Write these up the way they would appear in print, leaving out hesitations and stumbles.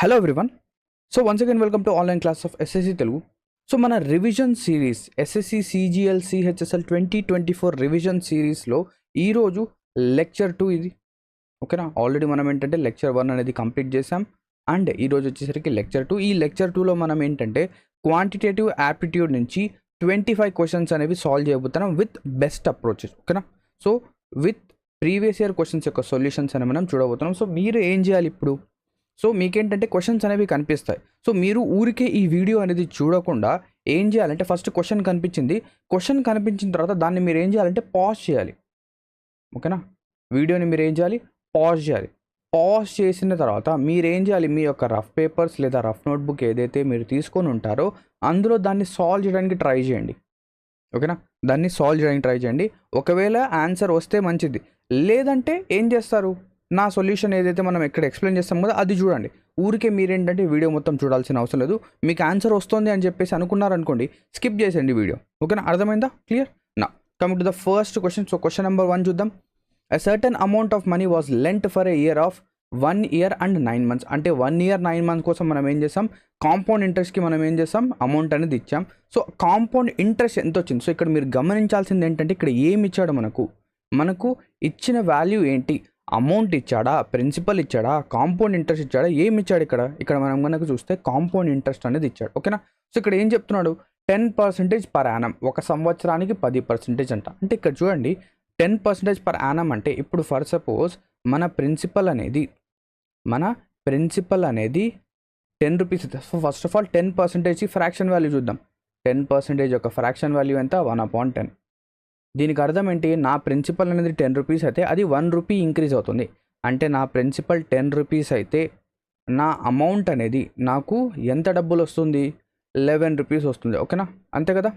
Hello everyone. So once again welcome to online class of SSC Telugu. So మన revision series SSC CGL CHSL 2024 revision సిరీస్లో ఈరోజు lecture 2 ఇది. ఓకేనా, already మనం ఏంటంటే లెక్చర్ 1 అనేది కంప్లీట్ చేసాం అండ్ ఈరోజు వచ్చేసరికి లెక్చర్ 2. ఈ లెక్చర్ 2లో మనం ఏంటంటే క్వాంటిటేటివ్ యాప్టిట్యూడ్ నుంచి 25 క్వశ్చన్స్ అనేవి సాల్వ్ చేయబోతున్నాం విత్ బెస్ట్ అప్రోచెస్. ఓకేనా, so with previous year questions యొక్క సొల్యూషన్స్ అని మనం చూడబోతున్నాం. సో మీరు ఏం చేయాలి ఇప్పుడు? సో మీకేంటంటే క్వశ్చన్స్ అనేవి కనిపిస్తాయి. సో మీరు ఊరికే ఈ వీడియో అనేది చూడకుండా ఏం చేయాలంటే ఫస్ట్ క్వశ్చన్ కనిపించిన తర్వాత దాన్ని మీరు ఏం చేయాలంటే పాజ్ చేయాలి. ఓకేనా, వీడియోని మీరు ఏం చేయాలి? పాజ్ చేయాలి. పాజ్ చేసిన తర్వాత మీరు ఏం చేయాలి? మీ యొక్క రఫ్ పేపర్స్ లేదా రఫ్ నోట్బుక్ ఏదైతే మీరు తీసుకొని ఉంటారో అందులో దాన్ని సాల్వ్ చేయడానికి ట్రై చేయండి. ఓకేనా, దాన్ని సాల్వ్ చేయడానికి ట్రై చేయండి. ఒకవేళ ఆన్సర్ వస్తే మంచిది, లేదంటే ఏం చేస్తారు? నా సొల్యూషన్ ఏదైతే మనం ఎక్కడ ఎక్స్ప్లెయిన్ చేస్తాం కదా అది చూడండి. ఊరికే మీరేంటంటే వీడియో మొత్తం చూడాల్సిన అవసరం లేదు. మీకు ఆన్సర్ వస్తుంది అని చెప్పేసి అనుకున్నారనుకోండి, స్కిప్ చేసేయండి వీడియో. ఓకేనా, అర్థమైందా? క్లియర్ నా coming to the first question. So question number 1 చూద్దాం. A certain amount of money was lent for a year of 1 year and 9 months. అంటే 1 year 9 months కోసం మనం ఏం చేస్తాం? కాంపౌండ్ ఇంట్రెస్ట్కి మనం ఏం చేస్తాం? అమౌంట్ అనేది ఇచ్చాం. సో కాంపౌండ్ ఇంట్రెస్ట్ ఎంత వచ్చింది? సో ఇక్కడ మీరు గమనించాల్సింది ఏంటంటే ఇక్కడ ఏమి ఇచ్చాడు మనకు ఇచ్చిన వాల్యూ ఏంటి? అమౌంట్ ఇచ్చాడా, ప్రిన్సిపల్ ఇచ్చాడా, కాంపౌండ్ ఇంట్రెస్ట్ ఇచ్చాడా, ఏమి ఇచ్చాడు? ఇక్కడ మనం కనుక చూస్తే కాంపౌండ్ ఇంట్రెస్ట్ అనేది ఇచ్చాడు. ఓకేనా, సో ఇక్కడ ఏం చెప్తున్నాడు? 10% పర్ యానం, ఒక సంవత్సరానికి 10% అంట. అంటే ఇక్కడ చూడండి 10% పర్ యానం అంటే ఇప్పుడు ఫర్ సపోజ్ మన ప్రిన్సిపల్ అనేది 10 rupees. So first of all 10% fraction value చూద్దాం. 10% యొక్క ఫ్రాక్షన్ వాల్యూ ఎంత? 1/10. దీనికి అర్థం ఏంటి? నా ప్రిన్సిపల్ అనేది 10 రూపీస్ అయితే అది 1 రూపీ ఇంక్రీజ్ అవుతుంది. అంటే నా ప్రిన్సిపల్ 10 రూపీస్ అయితే నా అమౌంట్ అనేది నాకు ఎంత డబ్బులు వస్తుంది? 11 రూపీస్ వస్తుంది. ఓకేనా, అంతే కదా.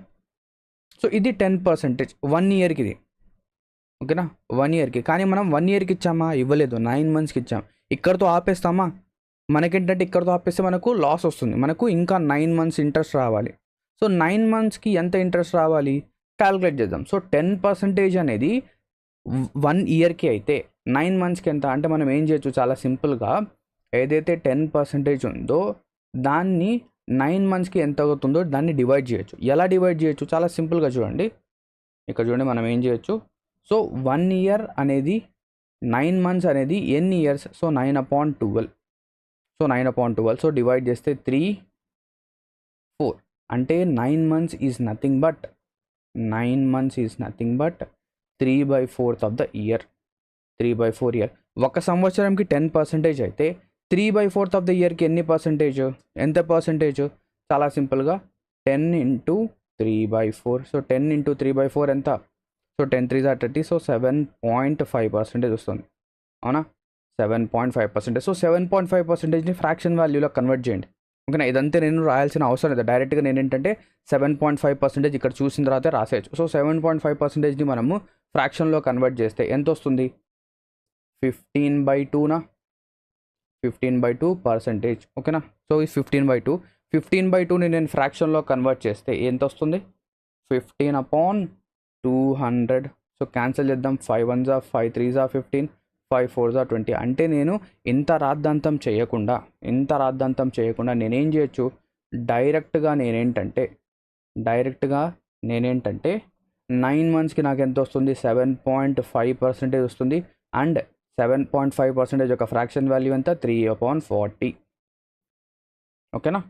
సో ఇది 10% 1 ఇయర్కి ఇది. ఓకేనా, 1 ఇయర్కి. కానీ మనం 1 ఇయర్కి ఇచ్చామా? ఇవ్వలేదు, 9 మంత్స్కి ఇచ్చాం. ఇక్కడతో ఆపేస్తామా? మనకేంటంటే ఇక్కడతో ఆపేస్తే మనకు లాస్ వస్తుంది. మనకు ఇంకా 9 మంత్స్ ఇంట్రెస్ట్ రావాలి. సో 9 మంత్స్కి ఎంత ఇంట్రెస్ట్ రావాలి? క్యాలిక్యులేట్ చేద్దాం. సో 10% అనేది 1 ఇయర్కి అయితే 9 మంత్స్కి ఎంత అంటే మనం ఏం చేయొచ్చు? చాలా సింపుల్గా ఏదైతే 10% ఉందో దాన్ని 9 మంత్స్కి ఎంత అవుతుందో దాన్ని డివైడ్ చేయొచ్చు. ఎలా డివైడ్ చేయొచ్చు? చాలా సింపుల్గా చూడండి. ఇక్కడ చూడండి మనం ఏం చేయొచ్చు. సో 1 ఇయర్ అనేది 9 మంత్స్ అనేది ఎన్ని years? So 9/12. So 9/12. So divide చేస్తే 3, 4 అంటే 9 months is nothing but 3/4 of the year. 3/4 year. ఒక సంవత్సరంకి 10% అయితే 3/4 ఆఫ్ ద ఇయర్కి ఎన్ని పర్సెంటేజ్? ఎంత పర్సెంటేజ్? చాలా సింపుల్గా 10 ఇంటూ 3/4. సో 10 ఇంటూ 3/4 ఎంత? సో 10 3 30. సో 7.5% వస్తుంది. అవునా, 7.5%. సో 7.5%ని ఫ్రాక్షన్ వాల్యూలో కన్వర్ట్ చేయండి. ఓకేనా, ఇదంతా నేను రాయాల్సిన అవసరం లేదు. డైరెక్ట్గా నేను ఏంటంటే 7.5% ఇక్కడ చూసిన తర్వాత రాసేయచ్చు. సో 7.5%ని మనము ఫ్రాక్షన్లో కన్వర్ట్ చేస్తే ఎంత వస్తుంది? 15/2నా? 15/2%. ఓకేనా, సో ఈ 15/2ని నేను ఫ్రాక్షన్లో కన్వర్ట్ చేస్తే ఎంత వస్తుంది? 15/200. సో క్యాన్సిల్ చేద్దాం. 5 1s 5 3s 15, 5 4s 20. అంటే నేను ఇంత రాద్ధాంతం చేయకుండా నేనేం చేయొచ్చు? డైరెక్ట్గా నేనేంటంటే 9 మంత్స్కి నాకు ఎంత వస్తుంది? 7.5% వస్తుంది. అండ్ 7.5% యొక్క ఫ్రాక్షన్ వాల్యూ ఎంత? 3/40. ఓకేనా,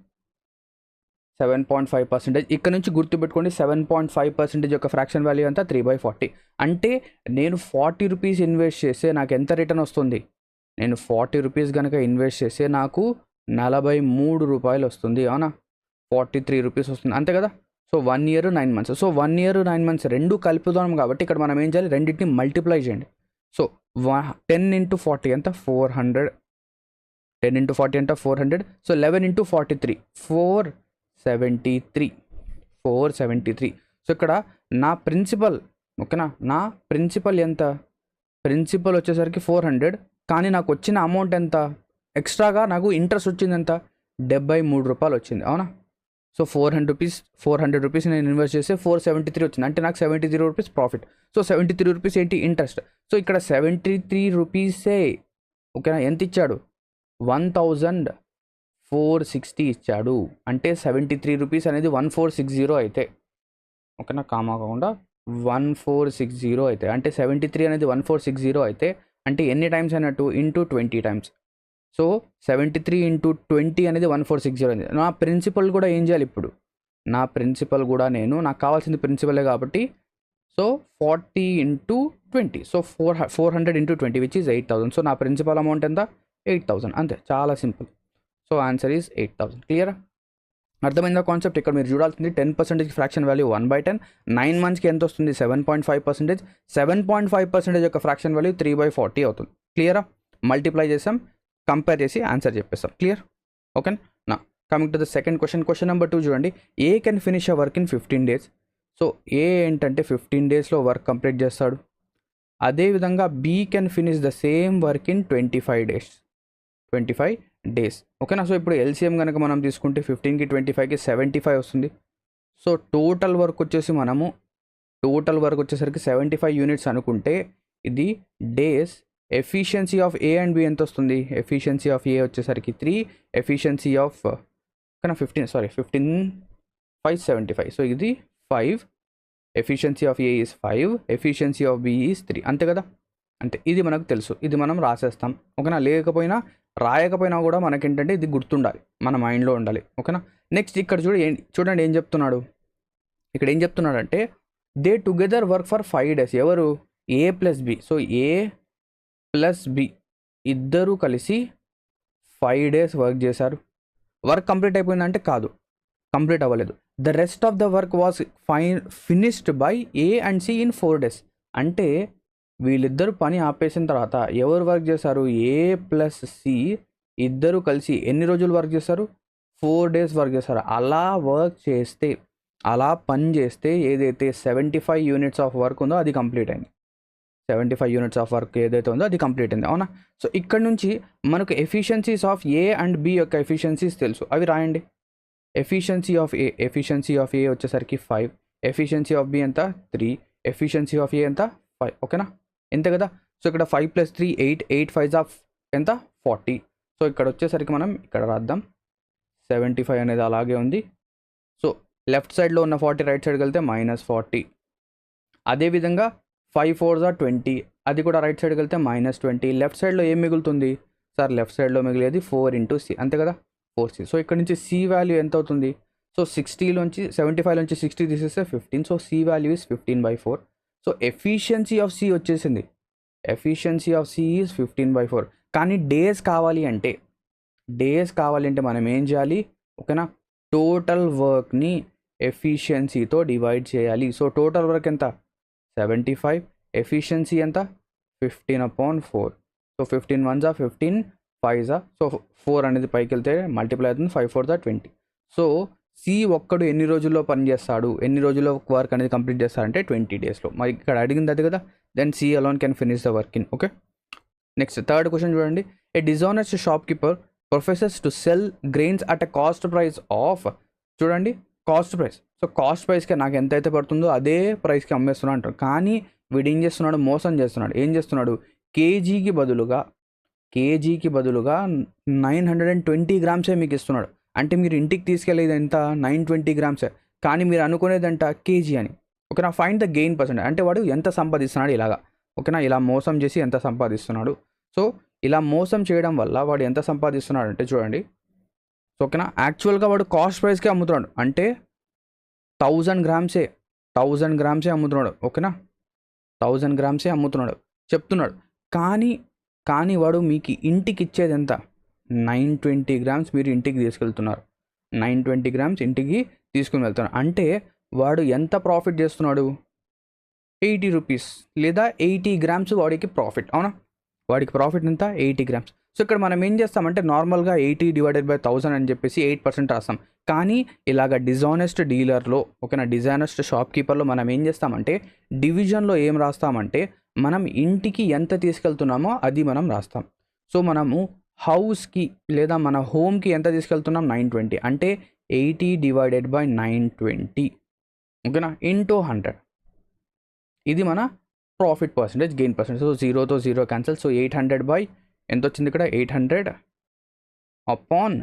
7.5%. ఇక్కడ నుంచి గుర్తుపెట్టుకోండి, 7.5% యొక్క ఫ్రాక్షన్ వాల్యూ ఎంత? 3/40. అంటే నేను 40 రూపీస్ ఇన్వెస్ట్ చేస్తే నాకు ఎంత రిటర్న్ వస్తుంది? నేను 40 రూపీస్ కనుక ఇన్వెస్ట్ చేస్తే నాకు 43 రూపాయలు వస్తుంది. అవునా, 43 రూపీస్ వస్తుంది, అంతే కదా. So 1 year 9 months. So 1 year 9 months రెండు కలుపుదాం కాబట్టి ఇక్కడ మనం ఏం చేయాలి? రెండింటిని మల్టిప్లై చేయండి. సో 10 ఇంటూ 40 ఎంత? 400. 10 ఇంటూ 40 ఎంత? 400. So 11 into 43 473. సో ఇక్కడ నా ప్రిన్సిపల్, ఓకేనా, నా ప్రిన్సిపల్ ఎంత? ప్రిన్సిపల్ వచ్చేసరికి 400. కానీ నాకు వచ్చిన అమౌంట్ ఎంత? ఎక్స్ట్రాగా నాకు ఇంట్రెస్ట్ వచ్చింది ఎంత? 73 రూపాయలు వచ్చింది. అవునా, సో 400 రూపీస్ నేను ఇన్వెస్ట్ చేస్తే 473 వచ్చింది. అంటే నాకు 73 రూపీస్ ప్రాఫిట్. సో 73 రూపీస్ ఏంటి? ఇంట్రెస్ట్. సో ఇక్కడ 73 రూపీసే. ఓకేనా, ఎంత ఇచ్చాడు? 1000 460 ఇచ్చాడు అంటే 73 రూపీస్ అనేది 1460 అయితే, ఓకేనా, కామా కాకుండా 1460 అయితే, అంటే 73 అనేది 1460 అయితే అంటే ఎన్ని టైమ్స్ అయినట్టు ఇంటూ 20 టైమ్స్. సో 73 ఇంటూ 20 అనేది 1460 అయింది. నా ప్రిన్సిపల్ కూడా ఏం చేయాలి ఇప్పుడు, నా ప్రిన్సిపల్ కూడా నాకు కావాల్సింది ప్రిన్సిపలే కాబట్టి, so 40 into 20, so 400 into 20 which is 8000. So నా ప్రిన్సిపల్ అమౌంట్ ఎంత, 8000, అంతే, చాలా సింపుల్. So answer is 8000. క్లియరా? అర్థమైందా కాన్సెప్ట్? ఇక్కడ మీరు చూడాల్సింది 10% ఫ్రాక్షన్ వాల్యూ 1/10, 9 మంత్స్కి ఎంత వస్తుంది, 7.5%, 7.5% యొక్క ఫ్రాక్షన్ వాల్యూ 3/40 అవుతుంది. క్లియరా? మల్టిప్లై చేసాం, కంపేర్ చేసి ఆన్సర్ చెప్పేస్తాం. క్లియర్? ఓకే నా coming to the second question. Question number 2 చూడండి. A can finish a work in 15 days. So A ఏంటంటే 15 daysలో వర్క్ కంప్లీట్ చేస్తాడు. అదేవిధంగా B can finish the same work in 25 days. ఓకేనా? సో ఇప్పుడు ఎల్సిఎం కనుక మనం తీసుకుంటే 15కి 25కి 75 వస్తుంది. సో టోటల్ వర్క్ వచ్చేసరికి 75 యూనిట్స్ అనుకుంటే ఇది days. Efficiency of A and B ఎంత వస్తుంది? ఎఫిషియన్సీ ఆఫ్ ఏ వచ్చేసరికి 3, ఎఫిషియన్సీ ఆఫ్ 15 5 75. సో ఇది 5, efficiency of A is 5, efficiency of B is 3. అంతే కదా? అంతే, ఇది మనకు తెలుసు, ఇది మనం రాసేస్తాం. ఓకేనా? రాయకపోయినా కూడా మనకేంటంటే ఇది గుర్తుండాలి, మన మైండ్లో ఉండాలి. ఓకేనా? నెక్స్ట్ ఇక్కడ చూడండి ఏం చెప్తున్నాడు. ఇక్కడ ఏం చెప్తున్నాడంటే they together work for 5 days. ఎవరు? A plus B. So A plus B ఇద్దరూ కలిసి 5 days వర్క్ చేశారు. వర్క్ కంప్లీట్ అయిపోయిందంటే కాదు, కంప్లీట్ అవ్వలేదు. The rest of the work was finished by A and C in 4 days. అంటే వీళ్ళిద్దరు పని ఆపేసిన తర్వాత ఎవరు వర్క్ చేశారు? ఏ ప్లస్ సి ఇద్దరు కలిసి ఎన్ని రోజులు వర్క్ చేస్తారు? 4 days వర్క్ చేస్తారు. అలా పని చేస్తే ఏదైతే 75 యూనిట్స్ ఆఫ్ వర్క్ ఉందో అది కంప్లీట్ అయింది. 75 యూనిట్స్ ఆఫ్ వర్క్ ఏదైతే ఉందో అది కంప్లీట్ అయింది. అవునా? సో ఇక్కడ నుంచి మనకు efficiencies of A and B యొక్క ఎఫిషియన్సీస్ తెలుసు, అవి రాయండి. ఎఫిషియన్సీ ఆఫ్ ఏ వచ్చేసరికి 5, ఎఫిషియన్సీ ఆఫ్ బి ఎంత 3, ఎఫిషియన్సీ ఆఫ్ ఏ ఎంత 5. ఓకేనా? ఎంత కదా? సో ఇక్కడ 5 + 3 8, 8 5 ఆఫ్ ఎంత 40. సో ఇక్కడ వచ్చేసరికి మనం ఇక్కడ రాద్దాం, 75 అనేది అలాగే ఉంది. సో లెఫ్ట్ సైడ్లో ఉన్న 40 రైట్ సైడ్కి వెళ్తే -40. అదేవిధంగా 5 4s are 20, అది కూడా రైట్ సైడ్కి వెళ్తే -20. లెఫ్ట్ సైడ్లో ఏం మిగులుతుంది సార్? లెఫ్ట్ సైడ్లో మిగిలేది 4 × C, అంతే కదా, 4C. సో ఇక్కడ నుంచి C వాల్యూ ఎంత అవుతుంది? సో 75 నుంచి 60 తీసేస్తే 15. So C value is 15/4. So efficiency of C వచ్చేసింది. Efficiency of C is 15/4. కానీ డేస్ కావాలి అంటే మనం ఏం చేయాలి? ఓకేనా? టోటల్ వర్క్ని ఎఫిషియన్సీతో డివైడ్ చేయాలి. సో టోటల్ వర్క్ ఎంత? 75, ఎఫిషియన్సీ ఎంత? 15/4. So 15 1s are 15 5s are, so 4 అనేది పైకి వెళ్తే మల్టిప్లై అవుతుంది, 5 4s are 20. సో సి ఒక్కడు ఎన్ని రోజుల్లో పని చేస్తాడు, ఎన్ని రోజుల్లో వర్క్ అనేది కంప్లీట్ చేస్తాడంటే 20 daysలో. మరి ఇక్కడ అడిగింది అది కదా, then C alone can finish the work in. Okay, next third question చూడండి. A dishonest shopkeeper professes to sell grains at a cost price of, చూడండి కాస్ట్ ప్రైస్. సో కాస్ట్ ప్రైస్కి నాకు ఎంత అయితే పడుతుందో అదే ప్రైస్కి అమ్మేస్తున్నా అంటారు. కానీ వీడు ఏం చేస్తున్నాడు? మోసం చేస్తున్నాడు. ఏం చేస్తున్నాడు? కేజీకి బదులుగా 920 grams మీకు ఇస్తున్నాడు. అంటే మీరు ఇంటికి తీసుకెళ్ళేది ఎంత? 920 grams. కానీ మీరు అనుకునేదంట కేజీ అని. ఓకేనా? Find the gain percent. అంటే వాడు ఎంత సంపాదిస్తున్నాడు ఇలాగా. ఓకేనా? ఇలా మోసం చేసి ఎంత సంపాదిస్తున్నాడు. సో ఇలా మోసం చేయడం వల్ల వాడు ఎంత సంపాదిస్తున్నాడు అంటే చూడండి. సో ఓకేనా, యాక్చువల్గా వాడు కాస్ట్ ప్రైస్కే అమ్ముతున్నాడు. అంటే 1000 grams అమ్ముతున్నాడు. ఓకేనా? 1000 grams అమ్ముతున్నాడు చెప్తున్నాడు. కానీ వాడు మీకు ఇంటికి ఇచ్చేది ఎంత? 920 grams మీరు ఇంటికి తీసుకెళ్తున్నారు. 920 grams ఇంటికి తీసుకుని వెళ్తున్నారు. అంటే వాడు ఎంత ప్రాఫిట్ చేస్తున్నాడు? 80 rupees లేదా 80 grams వాడికి ప్రాఫిట్. అవునా? వాడికి ప్రాఫిట్ ఎంత? 80 grams. సో ఇక్కడ మనం ఏం చేస్తామంటే నార్మల్గా 80 / 1000 అని చెప్పేసి 8% రాస్తాం. కానీ ఇలాగ డిజానెస్ట్ డీలర్లో, ఓకేనా, డిజానెస్ట్ షాప్ కీపర్లో మనం ఏం చేస్తామంటే డివిజన్లో ఏం రాస్తామంటే మనం ఇంటికి ఎంత తీసుకెళ్తున్నామో అది మనం రాస్తాం. సో మనము హౌస్కి లేదా మన హోమ్కి ఎంత తీసుకెళ్తున్నాం? 920. అంటే 80 / 920, ఓకేనా, ఇంటూ 100. ఇది మన profit percentage, gain percentage. So 0తో 0 క్యాన్సల్. సో 800 ఎంత వచ్చింది ఇక్కడ? 800/920.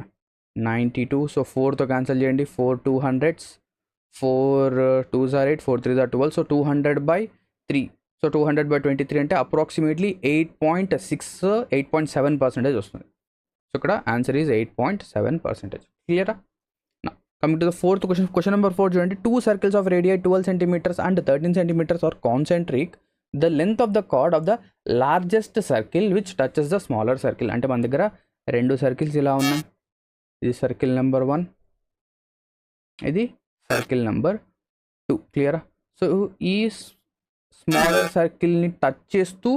92. సో 4తో క్యాన్సిల్ చేయండి, 4 200s, 4 2s are 8, 4 3s are 12. So 200/3. So 200/23 అంటే అప్రాక్సిమేట్లీ 8.6 8.7% వస్తుంది. సో ఇక్కడ ఆన్సర్ ఈజ్ 8.7%. క్లియరా? Coming to the fourth question, question number 4 చూడండి. 2 circles of radii 12 centimeters and 13 centimeters are concentric. The length of the chord of the largest circle which touches the smaller circle. అంటే మన దగ్గర 2 circles ఇలా ఉన్నాయి. ఇది circle number 1, ఇది circle number 2. క్లియరా? So ఈ స్మాలర్ సర్కిల్ని టచ్ చేస్తూ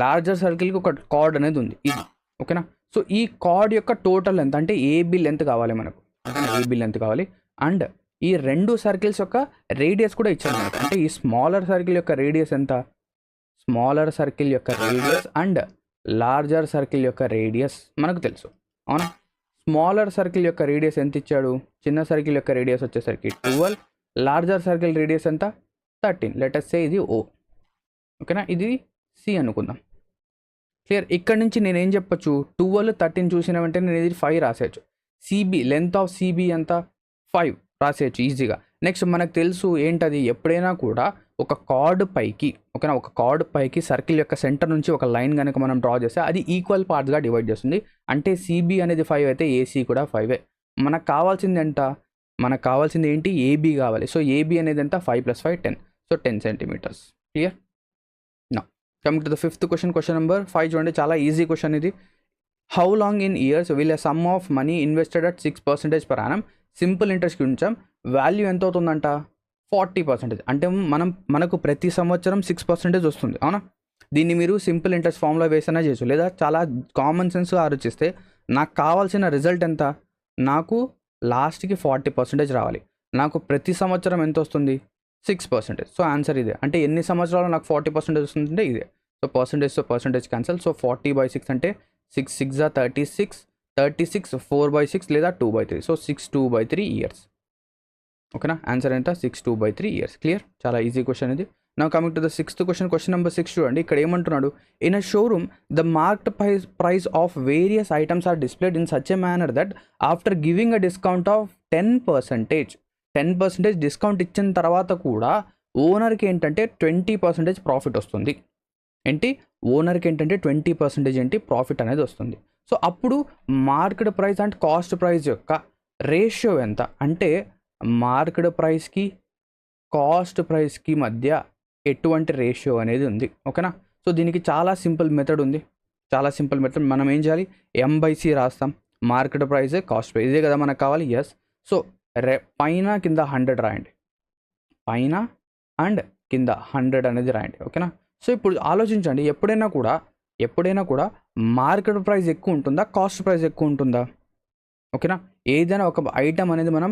లార్జర్ సర్కిల్కి ఒక కార్డ్ అనేది ఉంది, ఇది. ఓకేనా? సో ఈ కార్డ్ యొక్క టోటల్ లెంత్ అంటే ఏబి లెంత్ కావాలి మనకు, ఏబి లెంత్ కావాలి. అండ్ ఈ 2 సర్కిల్స్ యొక్క రేడియస్ కూడా ఇచ్చాను మనకు. అంటే ఈ స్మాలర్ సర్కిల్ యొక్క రేడియస్ ఎంత, స్మాలర్ సర్కిల్ యొక్క రేడియస్ అండ్ లార్జర్ సర్కిల్ యొక్క రేడియస్ మనకు తెలుసు, అవునా? స్మాలర్ సర్కిల్ యొక్క రేడియస్ ఎంత ఇచ్చాడు, చిన్న సర్కిల్ యొక్క రేడియస్ వచ్చేసరికి 12, లార్జర్ సర్కిల్ రేడియస్ ఎంత 13. లెట్ us say ఇది O. ఓకేనా? ఇది సి అనుకుందాం. క్లియర్? ఇక్కడ నుంచి నేను ఏం చెప్పచ్చు, 12 13 చూసిన వెంటనే నేను ఇది 5 రాసేయచ్చు. సిబి లెంత్ ఆఫ్ సిబి ఎంత 5 రాసేయచ్చు ఈజీగా. నెక్స్ట్ మనకు తెలుసు ఏంటది, ఎప్పుడైనా కూడా ఒక కార్డ్ పైకి, ఓకేనా, ఒక కార్డ్ పైకి సర్కిల్ యొక్క సెంటర్ నుంచి ఒక లైన్ కనుక మనం డ్రా చేస్తే అది ఈక్వల్ పార్ట్స్గా డివైడ్ చేస్తుంది. అంటే సిబి అనేది 5 అయితే ఏసీ కూడా 5. మనకు కావాల్సింది ఎంత, మనకు కావాల్సింది ఏంటి, ఏబి కావాలి. సో ఏబి అనేది ఎంత, 5 + 5 10. So 10 centimeters. క్లియర్? నా coming to the fifth question, question number 5 చూడండి. చాలా ఈజీ క్వశ్చన్ ఇది. How long in years will a sum of money invested at 6% per annum simple ఇంట్రెస్ట్కి ఉంచాం, వాల్యూ ఎంత అవుతుందంట 40%. అంటే మనకు ప్రతి సంవత్సరం 6% వస్తుంది, అవునా? దీన్ని మీరు సింపుల్ ఇంట్రెస్ట్ ఫామ్లో వేసినా చేయొచ్చు, లేదా చాలా కామన్ సెన్స్ ఆలోచిస్తే నాకు కావాల్సిన రిజల్ట్ ఎంత, నాకు లాస్ట్కి 40% రావాలి. నాకు ప్రతి సంవత్సరం ఎంత వస్తుంది, 6%. సో ఆన్సర్ ఇదే. అంటే ఎన్ని సంవత్సరాలు నాకు 40% వస్తుందంటే ఇదే. So percentage cancel. సో 40/6 అంటే 6 6 36, 36 4/6 లేదా 2/3. So 6 2/3 years. ఓకేనా? ఆన్సర్ ఎంత, 6 2/3 ఇయర్స్. క్లియర్? చాలా ఈజీ క్వశ్చన్ ఇది. Now coming to the sixth question, question number 6 చూడండి. ఇక్కడ ఏమంటున్నాడు, in a showroom the marked price of various items are displayed in such a manner that after giving a discount of 10% discount ఇచ్చిన తర్వాత కూడా ఓనర్కి ఏంటంటే 20% profit వస్తుంది. ఏంటి, ఓనర్కి ఏంటంటే 20% ఏంటి ప్రాఫిట్ అనేది వస్తుంది. సో అప్పుడు market price and cost price యొక్క రేషియో ఎంత అంటే, మార్కెట్ ప్రైస్కి కాస్ట్ ప్రైస్కి మధ్య ఎటువంటి రేషియో అనేది ఉంది. ఓకేనా? సో దీనికి చాలా సింపుల్ మెథడ్ ఉంది, చాలా సింపుల్ మెథడ్. మనం ఏం చేయాలి, M/C రాస్తాం. మార్కెట్ ప్రైస్ కాస్ట్ ప్రైస్ ఇదే కదా మనకు కావాలి. ఎస్. సో పైన కింద 100 రాయండి, పైన అండ్ కింద 100 అనేది రాయండి. ఓకేనా? సో ఇప్పుడు ఆలోచించండి, ఎప్పుడైనా కూడా మార్కెట్ ప్రైస్ ఎక్కువ ఉంటుందా, కాస్ట్ ప్రైస్ ఎక్కువ ఉంటుందా? ఓకేనా? ఏదైనా ఒక ఐటమ్ అనేది మనం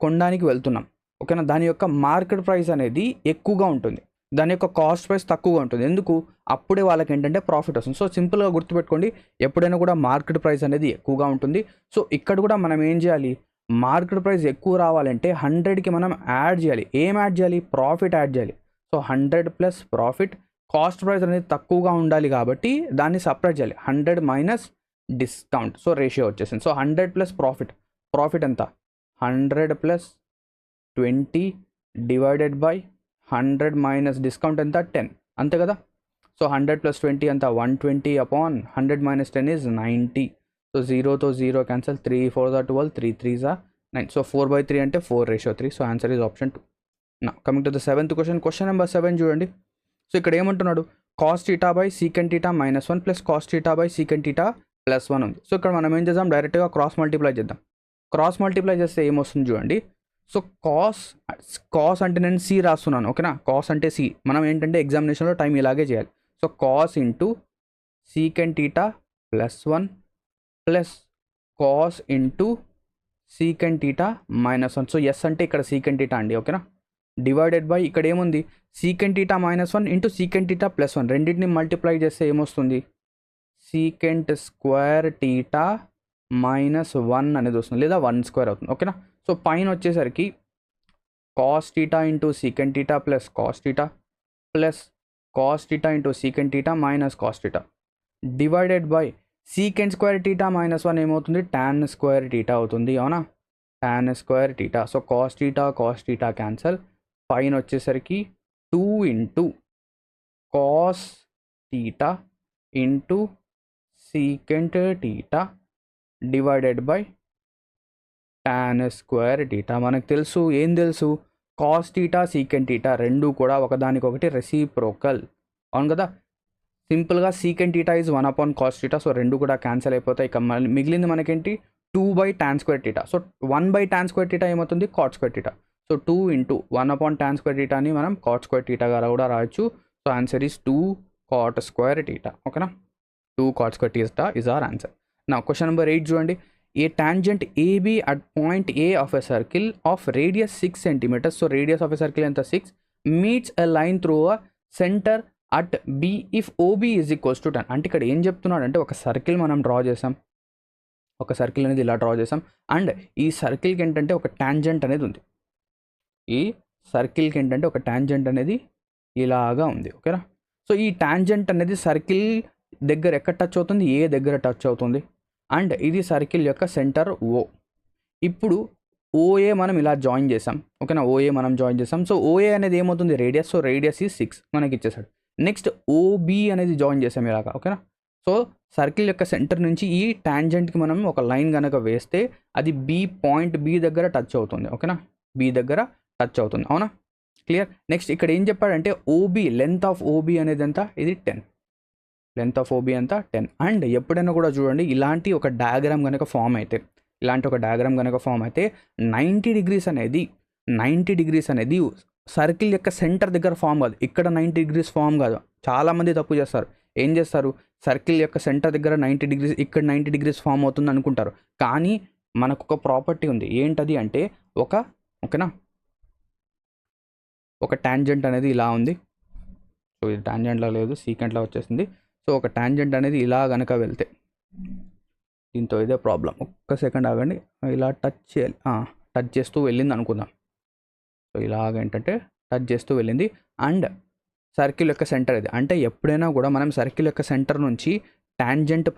కొనడానికి వెళ్తున్నాం, ఓకేనా, దాని యొక్క మార్కెట్ ప్రైస్ అనేది ఎక్కువగా ఉంటుంది, దాని యొక్క కాస్ట్ ప్రైస్ తక్కువగా ఉంటుంది. ఎందుకు? అప్పుడే వాళ్ళకి ఏంటంటే ప్రాఫిట్ వస్తుంది. సో సింపుల్గా గుర్తుపెట్టుకోండి, ఎప్పుడైనా కూడా మార్కెట్ ప్రైస్ అనేది ఎక్కువగా ఉంటుంది. సో ఇక్కడ కూడా మనం ఏం చేయాలి, మార్కెట్ ప్రైస్ ఎక్కువ రావాలంటే 100కి మనం యాడ్ చేయాలి. ఏం యాడ్ చేయాలి, ప్రాఫిట్ యాడ్ చేయాలి. So 100 plus profit, cost price అనేది తక్కువగా ఉండాలి కాబట్టి దాన్ని సపరేట్ చేయాలి, 100 మైనస్ డిస్కౌంట్. సో రేషియో వచ్చేసింది. సో 100 ప్లస్ ప్రాఫిట్ ఎంత, 100 plus 20 divided by 100 minus discount ఎంత 10, అంతే కదా? సో 100 ప్లస్ 20 ఎంత 120 అపాన్ 100 మైనస్ 10 ఈజ్ 90. సో 0తో 0 క్యాన్సల్, 3 4 12, 3 3 9. సో 4/3 అంటే 4:3. So answer is option 2. Now coming to the seventh question, question number 7 చూడండి. So ఇక్కడ ఏమంటున్నాడు, cos θ by secant θ -1 plus cos θ by secant θ +1 ఉంది. సో ఇక్కడ మనం ఏం చేద్దాం, డైరెక్ట్గా క్రాస్ మల్టిప్లై చేద్దాం. క్రాస్ మల్టిప్లై చేస్తే ఏమొస్తుంది చూడండి. సో కాస్ అంటే నేను సి రాస్తున్నాను, ఓకేనా, కాస్ అంటే సి. మనం ఏంటంటే ఎగ్జామినేషన్లో టైం ఇలాగే చేయాలి. So cos into secant θ +1 plus cos into secant θ -1. So S అంటే ఇక్కడ సీకెంట్ θ అండి, ఓకేనా, డివైడెడ్ బై ఇక్కడ ఏముంది సీకెంట్ θ -1 ఇంటూ సీకెంట్ θ +1. రెండింటిని మల్టిప్లై చేస్తే ఏమొస్తుంది, సీకెంట్ స్క్వేర్ θ -1 అనేది వస్తుంది, లేదా 1² అవుతుంది. ఓకేనా? సో పైన వచ్చేసరికి cos θ into secant θ plus cos θ plus cos θ into secant θ minus cos θ divided by secant square theta minus 1 ఏమవుతుంది, టాన్ స్క్వేర్ టీటా అవుతుంది, అవునా, tan square theta. So cos theta cancel, పైన వచ్చేసరికి 2 into cos theta into secant theta divided by tan square theta. మనకు తెలుసు, ఏం తెలుసు, cos theta secant theta రెండు కూడా ఒకదానికొకటి రెసిప్రోకల్, అవును కదా. సింపుల్గా secant theta is 1 cos theta, so రెండు కూడా క్యాన్సిల్ అయిపోతాయి. ఇక మిగిలింది మనకేంటి, 2/tan square theta. So 1/tan square theta ఏమవుతుంది, cot square theta. So 2 into 1/tan square టీటాని మనం కాట్ స్క్వేర్ టీటాగా కూడా రాయొచ్చు. So answer is 2 cot square theta, ఓకేనా. 2 cot square theta is our answer. Now question number 8 చూడండి. A tangent AB at point A of a circle of radius 6 cm. So radius of a circle ఎంత, 6, meets a line through a centre at B if OB is equals to 10. అంటే ఇక్కడ ఏం చెప్తున్నాడు అంటే, ఒక circle మనం draw చేసాం, ఒక సర్కిల్ అనేది ఇలా డ్రా చేసాం, అండ్ ఈ సర్కిల్కి ఏంటంటే ఒక టాంజెంట్ అనేది ఉంది. ఈ సర్కిల్కి ఏంటంటే ఒక టాంజెంట్ అనేది ఇలాగా ఉంది, ఓకేనా. సో ఈ టాంజెంట్ అనేది సర్కిల్ దగ్గర ఎక్కడ టచ్ అవుతుంది, ఏ దగ్గర టచ్ అవుతుంది, అండ్ ఇది సర్కిల్ యొక్క సెంటర్ ఓ. ఇప్పుడు ఓఏ మనం ఇలా జాయిన్ చేసాం, ఓకేనా, ఓఏ మనం జాయిన్ చేసాం. సో ఓఏ అనేది ఏమవుతుంది, రేడియస్. సో రేడియస్ ఈ 6 మనకి ఇచ్చేసాడు. నెక్స్ట్ ఓబి అనేది జాయిన్ చేసాం ఇలాగా, ఓకేనా. సో సర్కిల్ యొక్క సెంటర్ నుంచి ఈ టాంజెంట్కి మనం ఒక లైన్ కనుక వేస్తే అది పాయింట్ బి దగ్గర టచ్ అవుతుంది, ఓకేనా, బి దగ్గర టచ్ అవుతుంది, అవునా, క్లియర్. నెక్స్ట్ ఇక్కడ ఏం చెప్పాడంటే ఓబి, లెంత్ ఆఫ్ ఓబి అనేది ఎంత, ఇది 10, లెంత్ ఆఫ్ ఓబి ఎంత 10. అండ్ ఎప్పుడైనా కూడా చూడండి, ఇలాంటి ఒక డయాగ్రామ్ కనుక ఫామ్ అయితే, 90 డిగ్రీస్ అనేది సర్కిల్ యొక్క సెంటర్ దగ్గర ఫామ్ కాదు, ఇక్కడ 90 డిగ్రీస్ ఫామ్ కాదు. చాలామంది తప్పు చేస్తారు. ఏం చేస్తారు, సర్కిల్ యొక్క సెంటర్ దగ్గర 90 డిగ్రీస్, ఇక్కడ 90 డిగ్రీస్ ఫామ్ అవుతుంది అనుకుంటారు. కానీ మనకు ఒక ప్రాపర్టీ ఉంది, ఏంటది అంటే ఓకేనా, ఒక టాంజెంట్ అనేది ఇలా ఉంది. సో ఇది టాంజెంట్లో లేదు, సీకెంట్లో వచ్చేసింది. సో ఒక టాంజెంట్ అనేది ఇలా కనుక వెళ్తే, దీంతో ఇదే ప్రాబ్లం, ఒక్క సెకండ్ ఆగండి, ఇలా టచ్ చేయాలి, టచ్ చేస్తూ వెళ్ళింది అనుకుందాం. సో ఇలాగ ఏంటంటే టచ్ చేస్తూ వెళ్ళింది, అండ్ సర్కిల్ యొక్క సెంటర్ ఇది. అంటే ఎప్పుడైనా కూడా మనం సర్కిల్ యొక్క సెంటర్ నుంచి టాంజెంట్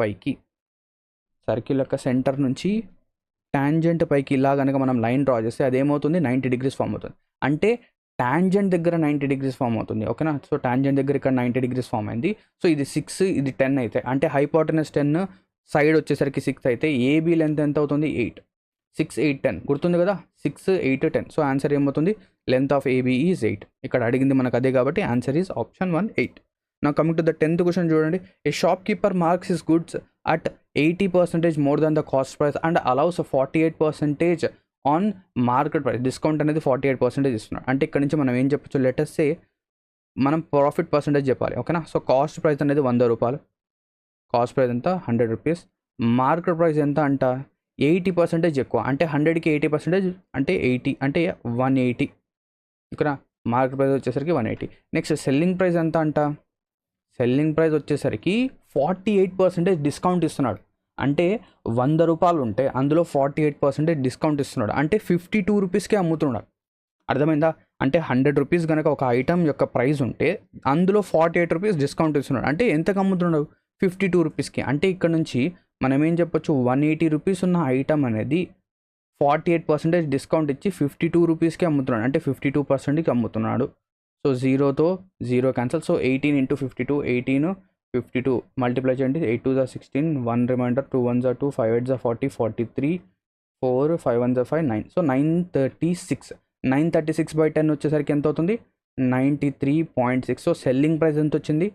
పైకి ఇలా కనుక మనం లైన్ డ్రా చేస్తే అదేమవుతుంది, 90 డిగ్రీస్ ఫామ్ అవుతుంది. అంటే టాంజెంట్ దగ్గర 90 డిగ్రీస్ ఫామ్ అవుతుంది, ఓకేనా. సో టాంజెంట్ దగ్గర ఇక్కడ 90 డిగ్రీస్ ఫామ్ అయింది. సో ఇది 6, ఇది 10 అయితే, అంటే హైపోటెనస్ 10, సైడ్ వచ్చేసరికి 6 అయితే ఏబీ లెంత్ ఎంత అవుతుంది, 8, 6, 8, 10 గుర్తుంది కదా, 6, 8, 10. సో ఆన్సర్ ఏమవుతుంది, లెంత్ ఆఫ్ ఏబీ ఈజ్ 8. ఇక్కడ అడిగింది మనకు అదే కాబట్టి ఆన్సర్ ఈజ్ ఆప్షన్ 1, 8. నా coming to the 10th question చూడండి. A shopkeeper marks his goods at 80% more than the cost price and allows 48% on market price. Discount అనేది 48% ఇస్తున్నాడు. అంటే ఇక్కడ నుంచి మనం ఏం చెప్పచ్చు, లెటెస్ట్ సే మనం ప్రాఫిట్ పర్సంటేజ్ చెప్పాలి, ఓకేనా. సో కాస్ట్ ప్రైస్ అనేది 100 రూపాయలు, కాస్ట్ ప్రైస్ ఎంత 100 రూపీస్, మార్కెట్ ప్రైస్ ఎంత అంట 80% ఎక్కువ, అంటే 100కి 80% అంటే 80, అంటే 180, ఇక్కడ మార్కెట్ ప్రైస్ వచ్చేసరికి 180. నెక్స్ట్ సెల్లింగ్ ప్రైస్ ఎంత అంట, సెల్లింగ్ ప్రైస్ వచ్చేసరికి 48% డిస్కౌంట్ ఇస్తున్నాడు. అంటే 100 రూపాయలు ఉంటే అందులో 48% డిస్కౌంట్ ఇస్తున్నాడు, అంటే 52 రూపీస్కే అమ్ముతున్నాడు. అర్థమైందా, అంటే 100 రూపీస్ కనుక ఒక ఐటమ్ యొక్క ప్రైస్ ఉంటే అందులో 48 రూపీస్ డిస్కౌంట్ ఇస్తున్నాడు, అంటే ఎంతకు అమ్ముతున్నాడు, 52 రూపీస్కి. అంటే ఇక్కడ నుంచి మనం ఏం చెప్పొచ్చు, 180 రూపీస్ ఉన్న ఐటమ్ అనేది 48% డిస్కౌంట్ ఇచ్చి 52 రూపీస్కి అమ్ముతున్నాడు, అంటే 52%కి అమ్ముతున్నాడు. సో 0తో 0 క్యాన్సల్. సో 18 × 52, 18, 52 మల్టిప్లై చేయండి, 8 2 16, 1 రిమైండర్, 2 1 2, 5 8 40, 43, 4 5 1 5, 9. సో 936/10 వచ్చేసరికి ఎంత అవుతుంది, 93.6. సో సెల్లింగ్ ప్రైస్ ఎంత వచ్చింది,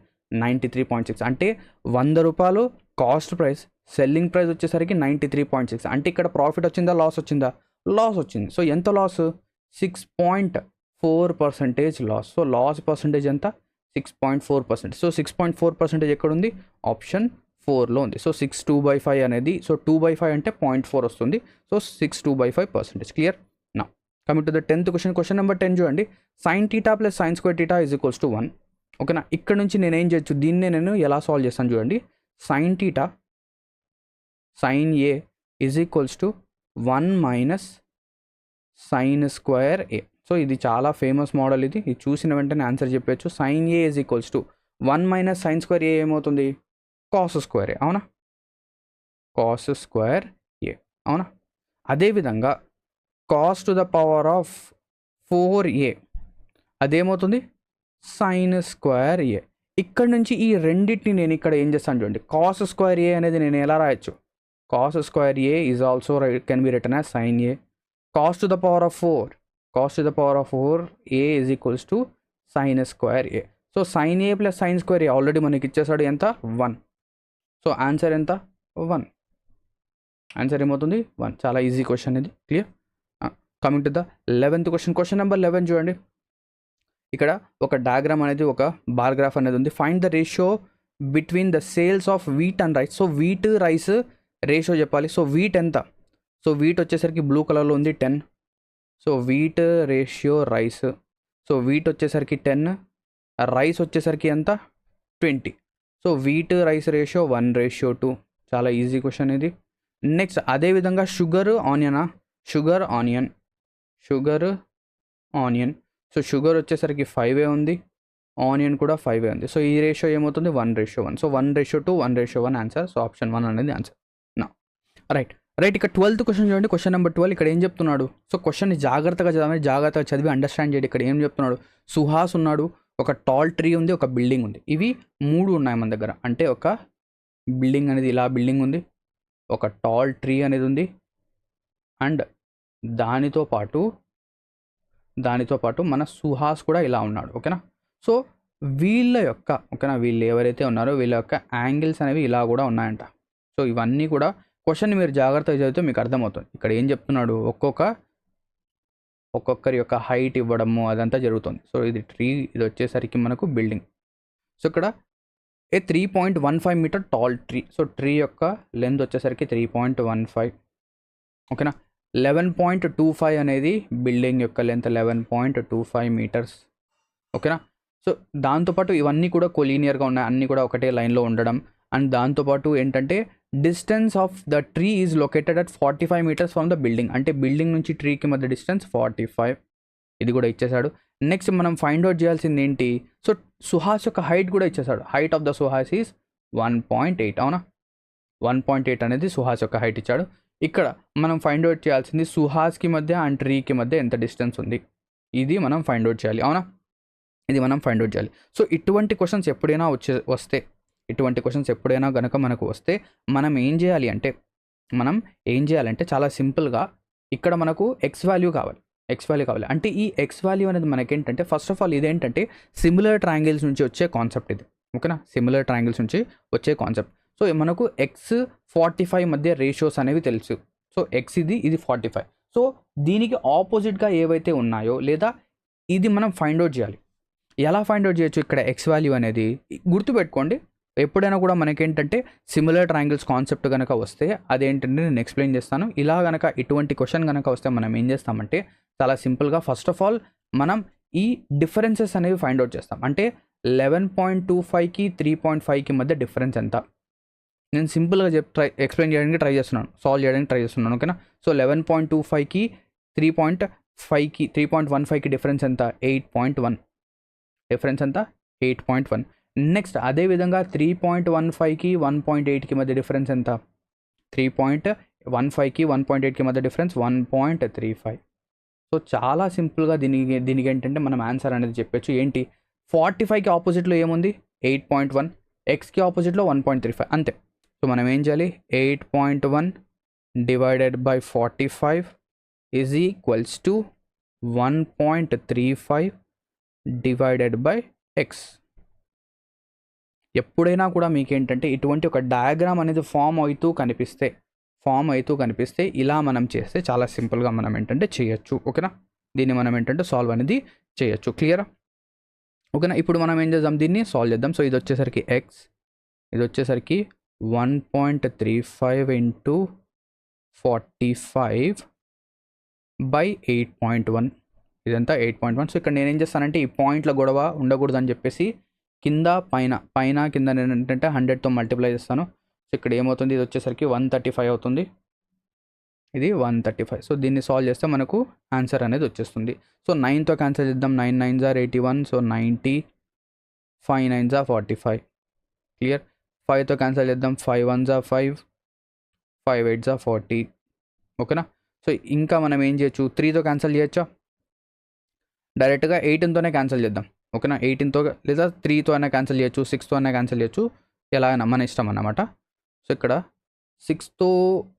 93.6. అంటే 100 రూపాయలు కాస్ట్ ప్రైస్, సెల్లింగ్ ప్రైస్ వచ్చేసరికి 93.6. అంటే ఇక్కడ ప్రాఫిట్ వచ్చిందా, లాస్ వచ్చిందా, లాస్ వచ్చింది. సో ఎంత loss, 6.4% loss. So loss percentage ఎంత, 6.4%. సో 6.4% ఎక్కడ ఉంది, ఆప్షన్ 4లో ఉంది. సో 6 2/5 అనేది, సో 2/5 అంటే 0.4 వస్తుంది. సో 6 2/5%. క్లియర్. నా coming to the 10th question. Question number 10 చూడండి. sin θ + sin² θ = 1. ఓకేనా. ఇక్కడ నుంచి నేను ఏం చేయొచ్చు, దీన్నే నేను ఎలా సాల్వ్ చేస్తాను చూడండి. sin θ sin A = 1 - sin²A. So ఇది చాలా ఫేమస్ మోడల్, ఇది చూసిన వెంటనే ఆన్సర్ చెప్పచ్చు. sin A = 1 - sin²A ఏమవుతుంది, cos²A, అవునా. కాస్ స్క్వేర్ ఏ, అవునా. అదేవిధంగా cos to the power of 4a అదేమవుతుంది సైన్ స్క్వేర్ ఏ. ఇక్కడ నుంచి ఈ రెండింటిని నేను ఇక్కడ ఏం చేస్తాను చూడండి, కాస్ స్క్వేర్ ఏ అనేది నేను ఎలా రాయొచ్చు, cos square A is also can be written as sine A. Cos to the power of 4, cos to the power of 4a is equals to sine square A. So sine A plus sine square A already మనకి ఇచ్చేసాడు ఎంత 1. So answer ఎంత 1, answer ఏమవుతుంది 1. చాలా easy question ఇది, clear. Coming to the 11th question, question number 11 చూడండి. ఇక్కడ ఒక డయాగ్రామ్ అనేది, ఒక బార్ గ్రాఫ్ అనేది ఉంది. Find the ratio between the sales of wheat and rice. So wheat rice ratio చెప్పాలి. సో వీట్ ఎంత, సో వీట్ వచ్చేసరికి బ్లూ కలర్లో ఉంది 10. So wheat ratio rice, so wheat వచ్చేసరికి 10, రైస్ వచ్చేసరికి ఎంత 20. So wheat rice ratio 1:2. చాలా ఈజీ క్వశ్చన్ ఇది. నెక్స్ట్ అదేవిధంగా షుగర్ ఆనియనా, sugar onion, sugar onion. So sugar వచ్చేసరికి 5 ఉంది, ఆనియన్ కూడా 5 ఉంది. సో ఈ రేషియో ఏమవుతుంది 1:1. So 1:2, 1:1 answer. సో ఆప్షన్ 1 అనేది ఆన్సర్. నా రైట్ రైట్. ఇక్కడ 12th క్వశ్చన్ చూడండి, క్వశ్చన్ నెంబర్ 12. ఇక్కడ ఏం చెప్తున్నాడు, సో క్వశ్చన్ని జాగ్రత్తగా చదవండి, జాగ్రత్తగా చదివి అండర్స్టాండ్ చేయండి. ఇక్కడ ఏం చెప్తున్నాడు, సుహాస్ ఉన్నాడు, ఒక టాల్ ట్రీ ఉంది, ఒక బిల్డింగ్ ఉంది. ఇవి 3 ఉన్నాయి మన దగ్గర. అంటే ఒక బిల్డింగ్ అనేది ఇలా బిల్డింగ్ ఉంది, ఒక టాల్ ట్రీ అనేది ఉంది, అండ్ దానితో పాటు మన సుహాస్ కూడా ఇలా ఉన్నాడు, ఓకేనా. సో వీళ్ళ యొక్క, ఓకేనా, వీళ్ళు ఎవరైతే ఉన్నారో వీళ్ళ యొక్క యాంగిల్స్ అనేవి ఇలా కూడా ఉన్నాయంట. సో ఇవన్నీ కూడా క్వశ్చన్ మీరు జాగ్రత్తగా చదివితే మీకు అర్థమవుతుంది. ఇక్కడ ఏం చెప్తున్నాడు, ఒక్కొక్కరి యొక్క హైట్ ఇవ్వడము అదంతా జరుగుతుంది. సో ఇది ట్రీ, ఇది వచ్చేసరికి మనకు బిల్డింగ్. సో ఇక్కడ 3.15 metre tall tree. So tree యొక్క లెంత్ వచ్చేసరికి 3.15, ఓకేనా. 11.25 అనేది బిల్డింగ్ యొక్క లెంత్, 11.25 మీటర్స్, ఓకేనా. సో దాంతోపాటు ఇవన్నీ కూడా కొలీనియర్గా ఉన్నాయి, అన్నీ కూడా ఒకటే లైన్లో ఉండడం. అండ్ దాంతోపాటు ఏంటంటే distance of the tree is located at 45 metres from the building. అంటే బిల్డింగ్ నుంచి ట్రీకి మధ్య డిస్టెన్స్ 45, ఇది కూడా ఇచ్చేసాడు. నెక్స్ట్ మనం ఫైండ్ అవుట్ చేయాల్సింది ఏంటి, సో సుహాస్ యొక్క హైట్ కూడా ఇచ్చేసాడు. Height of the Suhas is 1.8, అవునా. 1.8 అనేది సుహాస్ యొక్క హైట్ ఇచ్చాడు. ఇక్కడ మనం ఫైండ్ అవుట్ చేయాల్సింది సుహాస్కి మధ్య అండ్ ట్రీకి మధ్య ఎంత డిస్టెన్స్ ఉంది, ఇది మనం ఫైండ్ అవుట్ చేయాలి, అవునా. ఇది మనం ఫైండ్ అవుట్ చేయాలి. సో ఇటువంటి క్వశ్చన్స్ ఎప్పుడైనా ఇటువంటి క్వశ్చన్స్ ఎప్పుడైనా కనుక మనకు వస్తే మనం ఏం చేయాలంటే చాలా సింపుల్గా ఇక్కడ మనకు ఎక్స్ వాల్యూ కావాలి. అంటే ఈ ఎక్స్ వాల్యూ అనేది మనకేంటంటే ఫస్ట్ ఆఫ్ ఆల్ ఇదేంటంటే సిమిలర్ ట్రయాంగిల్స్ నుంచి వచ్చే కాన్సెప్ట్ ఇది, ఓకేనా. సిమిలర్ ట్రయాంగిల్స్ నుంచి వచ్చే కాన్సెప్ట్. సో మనకు x45 మధ్య రేషియోస్ అనేవి తెలుసు. సో ఎక్స్ ఇది 45. సో దీనికి ఆపోజిట్గా ఏవైతే ఉన్నాయో లేదా ఇది మనం ఫైండ్ అవుట్ చేయాలి. ఎలా ఫైండ్ అవుట్ చేయొచ్చు, ఇక్కడ ఎక్స్ వాల్యూ అనేది గుర్తుపెట్టుకోండి. ఎప్పుడైనా కూడా మనకేంటంటే సిమిలర్ ట్రయాంగిల్స్ కాన్సెప్ట్ కనుక వస్తే అదేంటంటే నేను ఎక్స్ప్లెయిన్ చేస్తాను. ఇలా కనుక ఇటువంటి క్వశ్చన్ కనుక వస్తే మనం ఏం చేస్తామంటే చాలా సింపుల్గా ఫస్ట్ ఆఫ్ ఆల్ మనం ఈ డిఫరెన్సెస్ అనేవి ఫైండ్ అవుట్ చేస్తాం. అంటే 11.25కి 3.5కి మధ్య డిఫరెన్స్ ఎంత, నేను సింపుల్గా ఎక్స్ప్లెయిన్ చేయడానికి ట్రై చేస్తున్నాను, సాల్వ్ చేయడానికి ట్రై చేస్తున్నాను, ఓకేనా. సో 11.25కి 3.15కి డిఫరెన్స్ ఎంత 8.1, డిఫరెన్స్ ఎంత 8.1. నెక్స్ట్ అదేవిధంగా 3.15కి 1.8కి మధ్య డిఫరెన్స్ ఎంత, 3.15కి 1.8కి మధ్య డిఫరెన్స్ 1.35. సో చాలా సింపుల్గా దీనికి ఏంటంటే మనం ఆన్సర్ అనేది చెప్పొచ్చు. ఏంటి 45కి ఆపోజిట్లో ఏముంది 8.1, ఎక్స్కి ఆపోజిట్లో 1.35, అంతే. సో మనం ఏం చేయాలి, 8.1 divided by 45 is equals to 1.35 divided by X. ఎప్పుడైనా కూడా మీకేంటంటే ఇటువంటి ఒక డయాగ్రామ్ అనేది ఫామ్ అవుతూ కనిపిస్తే ఇలా మనం చేస్తే చాలా సింపుల్గా మనం ఏంటంటే చేయొచ్చు, ఓకేనా. దీన్ని మనం ఏంటంటే సాల్వ్ అనేది చేయొచ్చు, క్లియరా, ఓకేనా. ఇప్పుడు మనం ఏం చేద్దాం, దీన్ని సాల్వ్ చేద్దాం. సో ఇది వచ్చేసరికి ఎక్స్, ఇది వచ్చేసరికి 1.35 ఇంటూ 45 బై 8.1, ఇదంతా 8.1. సో ఇక్కడ నేనేం చేస్తానంటే ఈ పాయింట్ల గొడవ ఉండకూడదు అని చెప్పేసి కింద కింద నేను ఏంటంటే 100తో మల్టిప్లై చేస్తాను. సో ఇక్కడ ఏమవుతుంది, ఇది వచ్చేసరికి 135 అవుతుంది, ఇది 135. సో దీన్ని సాల్వ్ చేస్తే మనకు ఆన్సర్ అనేది వచ్చేస్తుంది. సో 9తో క్యాన్సిల్ చేద్దాం, 9 9s are 81, సో 90, 5 9s are 45, క్లియర్. 5తో క్యాన్సిల్ చేద్దాం, 5 1s are 5, 5 8 40. ఓకేనా. సో ఇంకా మనం ఏం చేయొచ్చు, 3తో క్యాన్సిల్ చేయొచ్చా, డైరెక్ట్గా 18తోనే క్యాన్సిల్ చేద్దాం. ఓకేనా, 18తో లేదా 3తో అయినా క్యాన్సిల్ చేయొచ్చు, 6తో అయినా క్యాన్సిల్ చేయొచ్చు, ఎలాగైనా మన ఇష్టం అన్నమాట. సో ఇక్కడ 6తో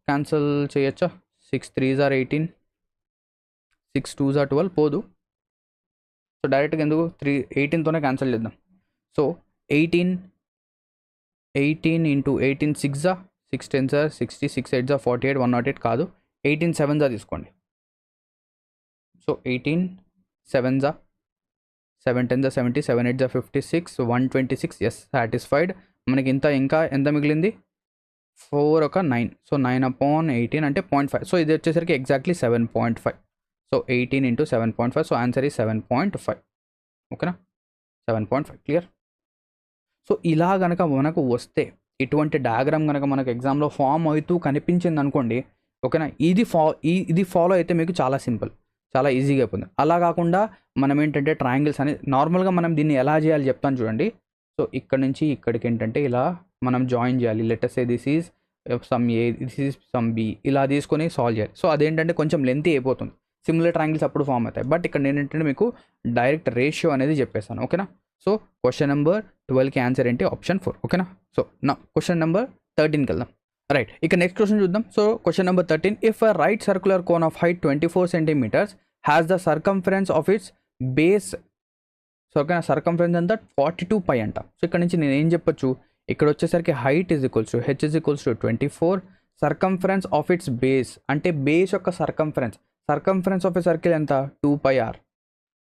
క్యాన్సిల్ చేయొచ్చా, 6 3s are 18, 6 2s are 12 పోదు. సో డైరెక్ట్గా ఎందుకు 18తోనే క్యాన్సిల్ చేద్దాం. సో 18 ఇంటూ 18 6 6 10 60, 6 8 48, 108 కాదు, 18 7 తీసుకోండి. సో 18 7 7 10 70, 7 8 56, 126. Yes, satisfied. మనకి ఇంకా ఎంత మిగిలింది, 4 ఒక 9. సో 9/18 అంటే 0.5. సో ఇది వచ్చేసరికి exactly 7.5. So 18 into 7.5. So answer ఈ 7.5. ఓకేనా, 7.5. క్లియర్. సో ఇలా కనుక మనకు వస్తే, ఇటువంటి డయాగ్రామ్ కనుక మనకు ఎగ్జామ్లో ఫామ్ అవుతూ కనిపించింది అనుకోండి, ఓకేనా, ఇది ఫాలో అయితే మీకు చాలా సింపుల్, చాలా ఈజీగా అయిపోతుంది. అలా కాకుండా మనం ఏంటంటే ట్రయాంగిల్స్ అనేది నార్మల్గా మనం దీన్ని ఎలా చేయాలి చెప్తాను చూడండి. సో ఇక్కడ నుంచి ఇక్కడికి ఏంటంటే ఇలా మనం జాయిన్ చేయాలి. Let us say this is some a, this is some B, ఇలా తీసుకొని సాల్వ్ చేయాలి. సో అదేంటంటే కొంచెం లెంతీ అయిపోతుంది. సిమిలర్ ట్రయాంగిల్స్ అప్పుడు ఫామ్ అవుతాయి. బట్ ఇక్కడ నేను ఏంటంటే మీకు డైరెక్ట్ రేషియో అనేది చెప్పేస్తాను. ఓకేనా. సో క్వశ్చన్ నెంబర్ 12కి ఆన్సర్ ఏంటి, ఆప్షన్ 4. ఓకేనా. సో నా క్వశ్చన్ నెంబర్ 13కి వెళ్దాం. రైట్, ఇక నెక్స్ట్ క్వశ్చన్ చూద్దాం. So question number 13, if a right circular cone of height 24 centimeters has the circumference of it's base. So ఓకేనా, సర్కంఫరెన్స్ అంతా 42 π అంట. సో ఇక్కడ నుంచి నేను ఏం చెప్పొచ్చు, ఇక్కడ వచ్చేసరికి height is equals to H is equals to 24, circumference of it's base అంటే బేస్ యొక్క సర్కంఫరెన్స్ ఆఫ్ ఎ సర్కిల్ ఎంత, 2πr.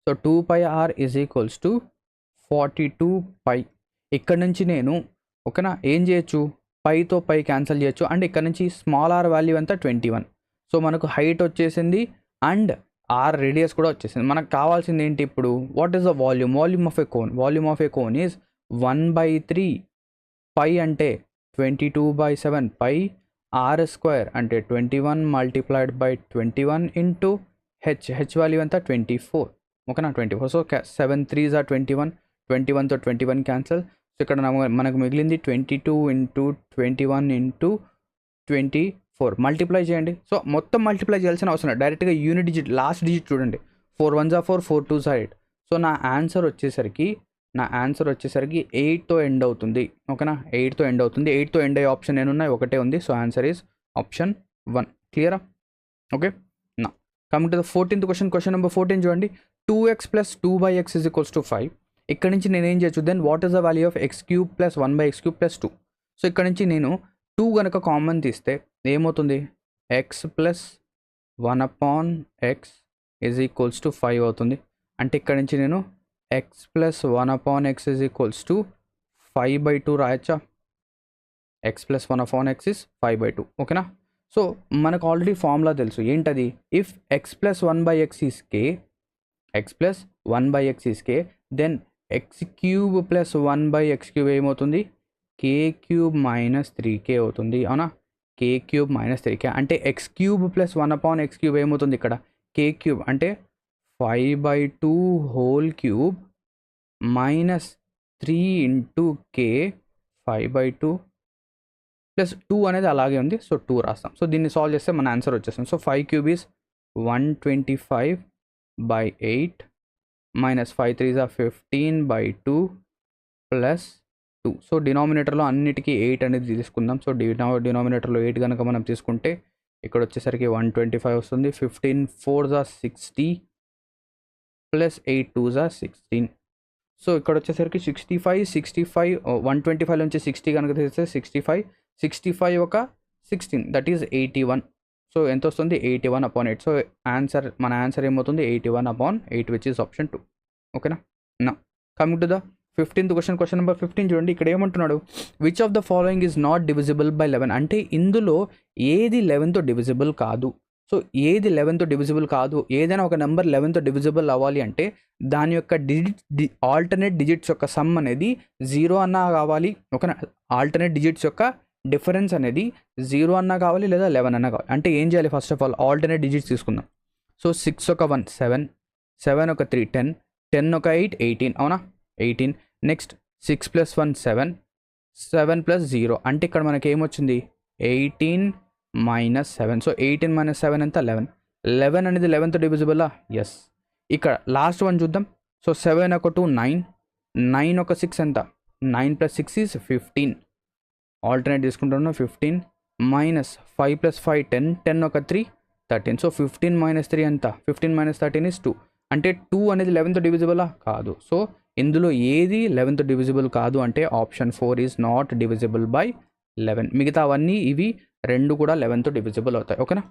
So 2πr is equals to 42 π. ఇక్కడ నుంచి నేను ఓకేనా ఏం చేయొచ్చు, పైతో పై క్యాన్సిల్ చేయొచ్చు. అండ్ ఇక్కడ నుంచి స్మాల్ ఆర్ వాల్యూ ఎంత, 21. సో మనకు హైట్ వచ్చేసింది అండ్ ఆర్ రేడియస్ కూడా వచ్చేసింది. మనకు కావాల్సింది ఏంటి ఇప్పుడు, what is the volume of A cone is 1/3 π అంటే 22/7 π, ఆర్ స్క్వేర్ అంటే 21 multiplied by 21 into H value ఎంత, 24. ఓకేనా, 24. So 7 3s are 21, 21తో 21 cancel. So ఇక్కడ మనకు మిగిలింది 22 ఇంటూ 21 ఇంటూ 24 మల్టిప్లై చేయండి. సో మొత్తం మల్టిప్లై చేయాల్సిన అవసరం లేదు, డైరెక్ట్గా యూనిట్ డిజిట్ లాస్ట్ డిజిట్ చూడండి. 4 1s are 4, 4 2s are 8. So నా ఆన్సర్ వచ్చేసరికి 8తో ఎండ్ అవుతుంది. ఓకేనా, 8తో ఎండ్ అవుతుంది. 8తో ఎండ్ అయ్యే ఆప్షన్ ఏమున్నాయి, ఒకటే ఉంది. So answer is option 1. క్లియరా. ఓకే, నా coming to the 14th question number 14 చూడండి. 2x + 2/x is equals to 5. ఇక్కడ నుంచి నేను ఏం చేయొచ్చు, then what is the value of x³ + 1/x³ + 2. So ఇక్కడ నుంచి నేను 2 కనుక కామన్ తీస్తే ఏమవుతుంది, x + 1/x is equals to 5 అవుతుంది. అంటే ఇక్కడ నుంచి నేను x + 1/x is equals to 5/2 రాయచ్చా. x + 1/x is 5/2. ఓకేనా. సో మనకు ఆల్రెడీ ఫార్ములా తెలుసు ఏంటది, if x + 1/x is k, then x³ + 1/x³ ఏమవుతుంది, k³ - 3k అవుతుంది. అవునా, k³ - 3k అంటే x³ + 1/x³ ఏమవుతుంది ఇక్కడ, k³ అంటే 5/2 whole cube minus 3 into k 5/2 plus 2 అనేది అలాగే ఉంది. సో 2 రాస్తాం. సో దీన్ని సాల్వ్ చేస్తే మన ఆన్సర్ వచ్చేస్తుంది. So 5³ is 125/8 minus 5 3s are 15/2 plus 2. So డినామినేటర్లో అన్నిటికీ 8 అనేది తీసుకుందాం. సో డినామినేటర్లో 8 కనుక మనం తీసుకుంటే ఇక్కడ వచ్చేసరికి 125 వస్తుంది. 15 4s are 60 plus 8 2s are 16. So ఇక్కడ వచ్చేసరికి 65 125 నుంచి 60 కనుక తీస్తే 65 ఒక 16 దట్ ఈజ్ 81. సో ఎంత వస్తుంది, 81/8. సో మన ఆన్సర్ ఏమవుతుంది, 81/8 విచ్ ఈస్ ఆప్షన్ 2. ఓకేనా. Now coming to the 15th question number 15 చూడండి. ఇక్కడ ఏమంటున్నాడు, which of the following is not divisible by 11. అంటే ఇందులో ఏది 11తో డివిజిబుల్ కాదు. సో ఏది 11తో డివిజిబుల్ కాదు, ఏదైనా ఒక నెంబర్ 11తో డివిజిబుల్ అవ్వాలి అంటే దాని యొక్క ఆల్టర్నేట్ డిజిట్స్ యొక్క సమ్ అనేది 0 అన్నా కావాలి. ఓకేనా, ఆల్టర్నేట్ డిజిట్స్ యొక్క డిఫరెన్స్ అనేది 0 అన్నా కావాలి లేదా 11 అన్నా కావాలి. అంటే ఏం చేయాలి, first of all alternate digits తీసుకుందాం. సో 6 ఒక 1 7, 7 ఒక 3 10, 10 ఒక 8 18. అవునా, 18. నెక్స్ట్ 6 + 1 7, 7 + 0 అంటే ఇక్కడ మనకి ఏమొచ్చింది, 18 -7. సో 18 - 7 ఎంత 11. 11 అనేది 11తో డివిజిబులా? ఎస్. ఇక్కడ లాస్ట్ వన్ చూద్దాం. సో 7 ఒక 2 9, 9 ఒక 6 ఎంత? 9 + 6 ఈజ్ 15. ఆల్టర్నేట్ తీసుకుంటున్నాం. 15 -5 + 5 10, 10 ఒక 3 13. సో 15 - 3 ఎంత? 15 - 13 ఈజ్ 2. అంటే 2 అనేది 11తో డివిజిబులా? కాదు. సో ఇందులో ఏది 11తో డివిజిబుల్ కాదు అంటే option 4 is not divisible by 11. మిగతా అవన్నీ ఇవి రెండు కూడా 11తో డివిజిబుల్ అవుతాయి. ఓకేనా?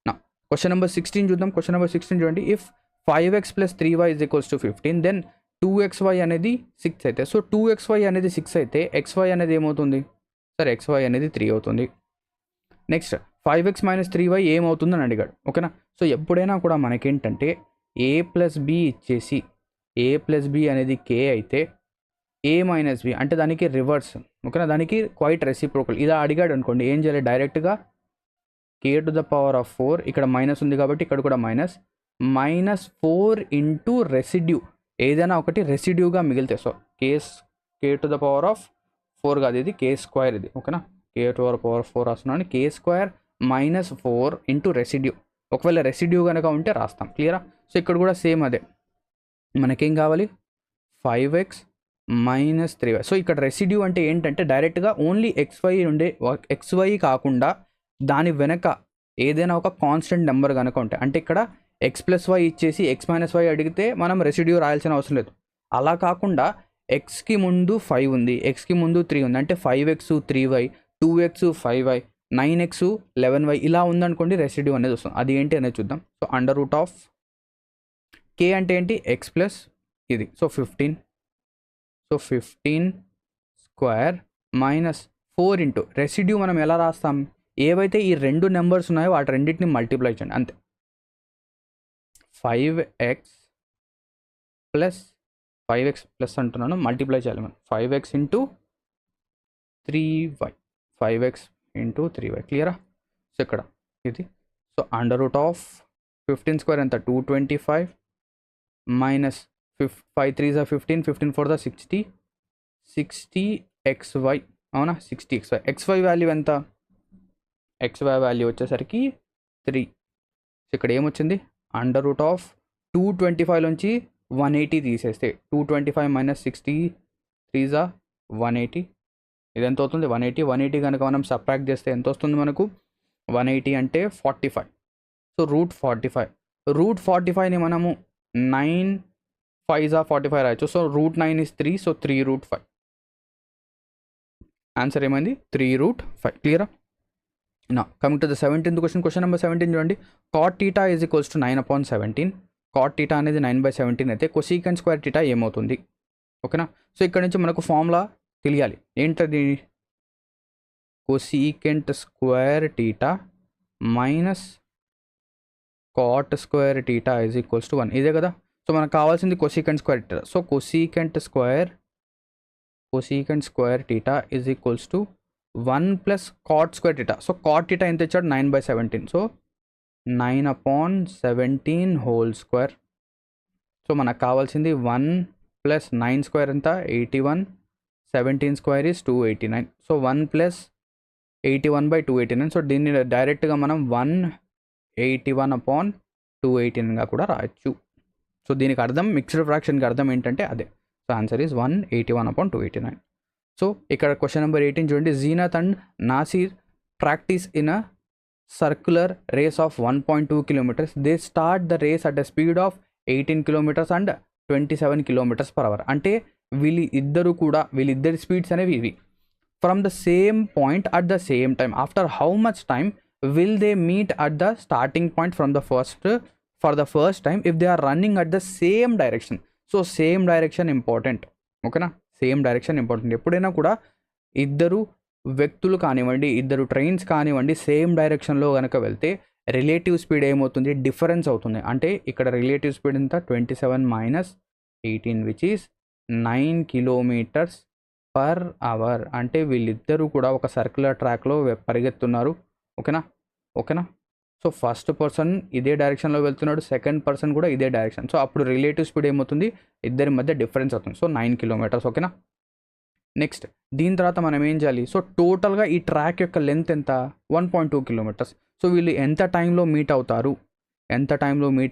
నా క్వశ్చన్ నెంబర్ 16 చూద్దాం. క్వశ్చన్ నెంబర్ 16 చూడండి. If 5x + 3y = 15, then 2xy అనేది 6 అయితే, సో 2xy అనేది 6 అయితే xy అనేది ఏమవుతుంది? సరే, xy అనేది 3 అవుతుంది. నెక్స్ట్ 5x - 3y ఏమవుతుందని అడిగాడు. ఓకేనా? సో ఎప్పుడైనా కూడా మనకేంటంటే a + b ఇచ్చేసి a + b అనేది k అయితే a - b అంటే దానికి రివర్స్. ఓకేనా? దానికి క్వైట్ రెసిప్రోకల్. ఇలా అడిగాడు అనుకోండి, ఏం చేయాలి? డైరెక్ట్గా k⁴ ఇక్కడ మైనస్ ఉంది కాబట్టి ఇక్కడ కూడా -4 ఇంటూ రెసిడ్యూ. ఏదైనా ఒకటి రెసిడ్యూగా మిగిలితే, సో k⁴ కాదు, ఇది k² ఇది. ఓకేనా? k⁴ రాస్తున్నాను. k² -4 into residue. ఒకవేళ రెసిడ్యూ కనుక ఉంటే రాస్తాం. క్లియరా? సో ఇక్కడ కూడా సేమ్ అదే. మనకేం కావాలి? 5x - 3y. సో ఇక్కడ రెసిడ్యూ అంటే ఏంటంటే డైరెక్ట్గా ఓన్లీ xy కాకుండా దాని వెనక ఏదైనా ఒక కాన్స్టెంట్ నెంబర్ కనుక ఉంటాయి. అంటే ఇక్కడ x + y ఇచ్చేసి x - y అడిగితే మనం రెసిడ్యూ రాయాల్సిన అవసరం లేదు. అలా కాకుండా xకి ముందు 5 ఉంది, xకి ముందు 3 ఉంది, అంటే 5x 3y, 2x 5y, 9x 11y ఇలా ఉందనుకోండి, రెసిడ్యూ అనేది వస్తుంది. అది ఏంటి అనేది చూద్దాం. సో √ k అంటే ఏంటి? x ప్లస్ ఇది. సో 15. సో 15² -4 ఇంటూ రెసిడ్యూ మనం ఎలా రాస్తాం? ఏవైతే ఈ రెండు నెంబర్స్ ఉన్నాయో వాటి రెండింటిని మల్టిప్లై చేయండి అంతే. 5x ప్లస్ అంటున్నాను, మల్టిప్లై చేయాలి మనం. 5x into 3y, 5x into 3y. క్లియరా? సో ఇక్కడ ఇది. సో √15² ఎంత? 225 -5 3 = 15, 15 4 = 60, 60xy. అవునా? 60xy. xy వాల్యూ ఎంత? xy వాల్యూ వచ్చేసరికి 3. ఇక్కడ ఏమొచ్చింది? √225 నుంచి 180 తీసేస్తే 225 - 60 3 = 180. ఇది ఎంత అవుతుంది? 180. 180 కనుక మనం సబ్ట్రాక్ట్ చేస్తే ఎంత వస్తుంది మనకు? 180 అంటే 45. సో √45. √45ని మనము 9 5 = 45 రాయొచ్చు. So √9 is 3. సో 3√5. ఆన్సర్ ఏమైంది? 3√5. క్లియరా? నా coming to the 17th question. Question number 17 చూడండి. cot θ = 9/17. cot θ అనేది 9/17 అయితే cosecant² θ ఏమవుతుంది? ఓకేనా? సో ఇక్కడ నుంచి మనకు ఫార్ములా తెలియాలి. ఏంటది? cosecant² θ -cot² θ = 1. ఇదే కదా? సో మనకు కావాల్సింది cosecant² θ. So cosecant² θ = 1 + cot² θ. So cot θ ఎంత ఇచ్చాడు? 9/17. సో 9/17². సో మనకు కావాల్సింది 1 + 9² ఎంత? 81. 17² ఈజ్ 289. సో 1 + 81/289. సో దీన్ని డైరెక్ట్గా మనం 181/289గా కూడా రాయొచ్చు. సో దీనికి అర్థం, మిక్స్డ్ ఫ్రాక్షన్కి అర్థం ఏంటంటే అదే. So answer is 181/289. సో ఇక్కడ క్వశ్చన్ నెంబర్ 18 చూడండి. Zeenat and Nasir practice in a circular race of 1.2 kilometers. They start the race at the speed of 18 kilometers and 27 km/h. అంటే వీళ్ళిద్దరి స్పీడ్స్ అనేవి ఇవి. From the same point at the same time. After how much time will they meet at the starting point for the first time if they are running at the same direction. So same direction important. ఓకేనా? Same direction important. ఎప్పుడైనా కూడా ఇద్దరు వ్యక్తులు కానివ్వండి, ఇద్దరు trains కానివ్వండి, same డైరెక్షన్లో కనుక వెళ్తే రిలేటివ్ స్పీడ్ ఏమవుతుంది? డిఫరెన్స్ అవుతుంది. అంటే ఇక్కడ రిలేటివ్ స్పీడ్ ఎంత? 27 - 18 విచ్ ఈస్ 9 km/h. అంటే వీళ్ళిద్దరూ కూడా ఒక సర్క్యులర్ ట్రాక్లో పరిగెత్తున్నారు. ఓకేనా? సో ఫస్ట్ పర్సన్ ఇదే డైరెక్షన్లో వెళ్తున్నాడు, సెకండ్ పర్సన్ కూడా ఇదే డైరెక్షన్. సో అప్పుడు రిలేటివ్ స్పీడ్ ఏమవుతుంది? ఇద్దరి మధ్య డిఫరెన్స్ అవుతుంది. So 9 km. ఓకేనా? నెక్స్ట్ దీని తర్వాత మనం ఏం చేయాలి, సో టోటల్గా ఈ ట్రాక్ యొక్క లెంత్ ఎంత, 1.2 కిలోమీటర్స్. సో వీళ్ళు ఎంత టైంలో మీట్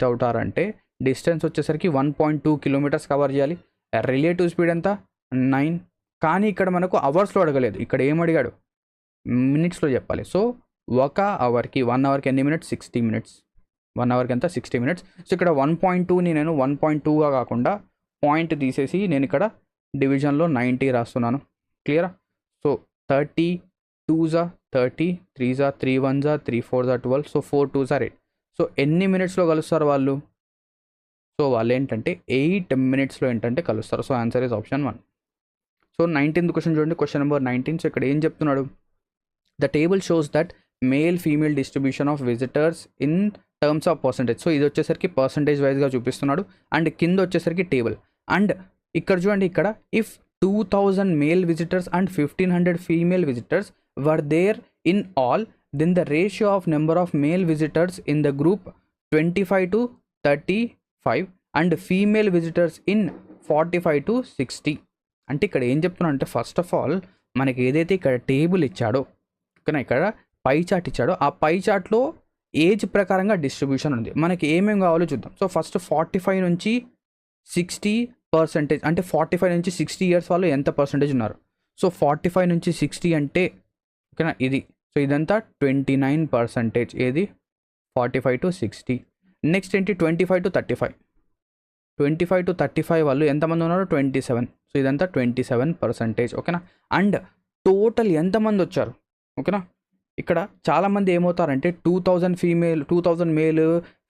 అవుతారు, అంటే డిస్టెన్స్ వచ్చేసరికి 1.2 కిలోమీటర్స్ కవర్ చేయాలి. రిలేటివ్ స్పీడ్ ఎంత, 9. కానీ ఇక్కడ మనకు అవర్స్లో అడగలేదు, ఇక్కడ ఏం అడిగాడు, మినిట్స్లో చెప్పాలి. సో 1 అవర్కి ఎన్ని మినిట్స్, 60 మినిట్స్. 1 అవర్కి ఎంత, 60 మినిట్స్. సో ఇక్కడ 1.2ని నేను 1.2గా కాకుండా పాయింట్ తీసేసి నేను ఇక్కడ డివిజన్లో 90 రాస్తున్నాను. క్లియరా? So 30 2s 30, 3s 3 1s 3 4s 12, so 4 2s 8. So ఎన్ని మినిట్స్లో కలుస్తారు వాళ్ళు, సో వాళ్ళు ఏంటంటే 8 మినిట్స్లో ఏంటంటే కలుస్తారు. So answer is option 1. So 19th question చూడండి, క్వశ్చన్ నెంబర్ 19. సో ఇక్కడ ఏం చెప్తున్నాడు, the table shows that male female distribution of visitors in terms of percentage. So ఇది వచ్చేసరికి పర్సంటేజ్ వైజ్గా చూపిస్తున్నాడు. అండ్ కింద వచ్చేసరికి టేబుల్. అండ్ ఇక్కడ చూడండి, ఇక్కడ if 2000 male visitors and 1500 female visitors were there in all, then the ratio of number of male visitors in the group 25 to 35 and female visitors in 45 to 60. అంటే ఇక్కడ ఏం చెప్తున్నా అంటే, ఫస్ట్ ఆఫ్ ఆల్ మనకి ఏదైతే ఇక్కడ టేబుల్ ఇచ్చాడో, ఓకేనా, ఇక్కడ పై చార్ట్ ఇచ్చాడో, ఆ పై చార్ట్లో ఏజ్ ప్రకారంగా డిస్ట్రిబ్యూషన్ ఉంది. మనకి ఏమేమి కావాలో చూద్దాం. సో ఫస్ట్ 45 నుంచి 60%, అంటే 45 నుంచి 60 ఇయర్స్ వాళ్ళు ఎంత పర్సెంటేజ్ ఉన్నారు. సో 45 నుంచి 60 అంటే, ఓకేనా, ఇది. సో ఇదంతా 29%. ఏది, 45 to 60. నెక్స్ట్ ఏంటి, 25 to 35. 25 to 35 వాళ్ళు ఎంతమంది ఉన్నారు, 27. సో ఇదంతా 27%. ఓకేనా. అండ్ టోటల్ ఎంతమంది వచ్చారు, ఓకేనా. ఇక్కడ చాలామంది ఏమవుతారంటే 2000 ఫీమేల్, 2000 మేల్,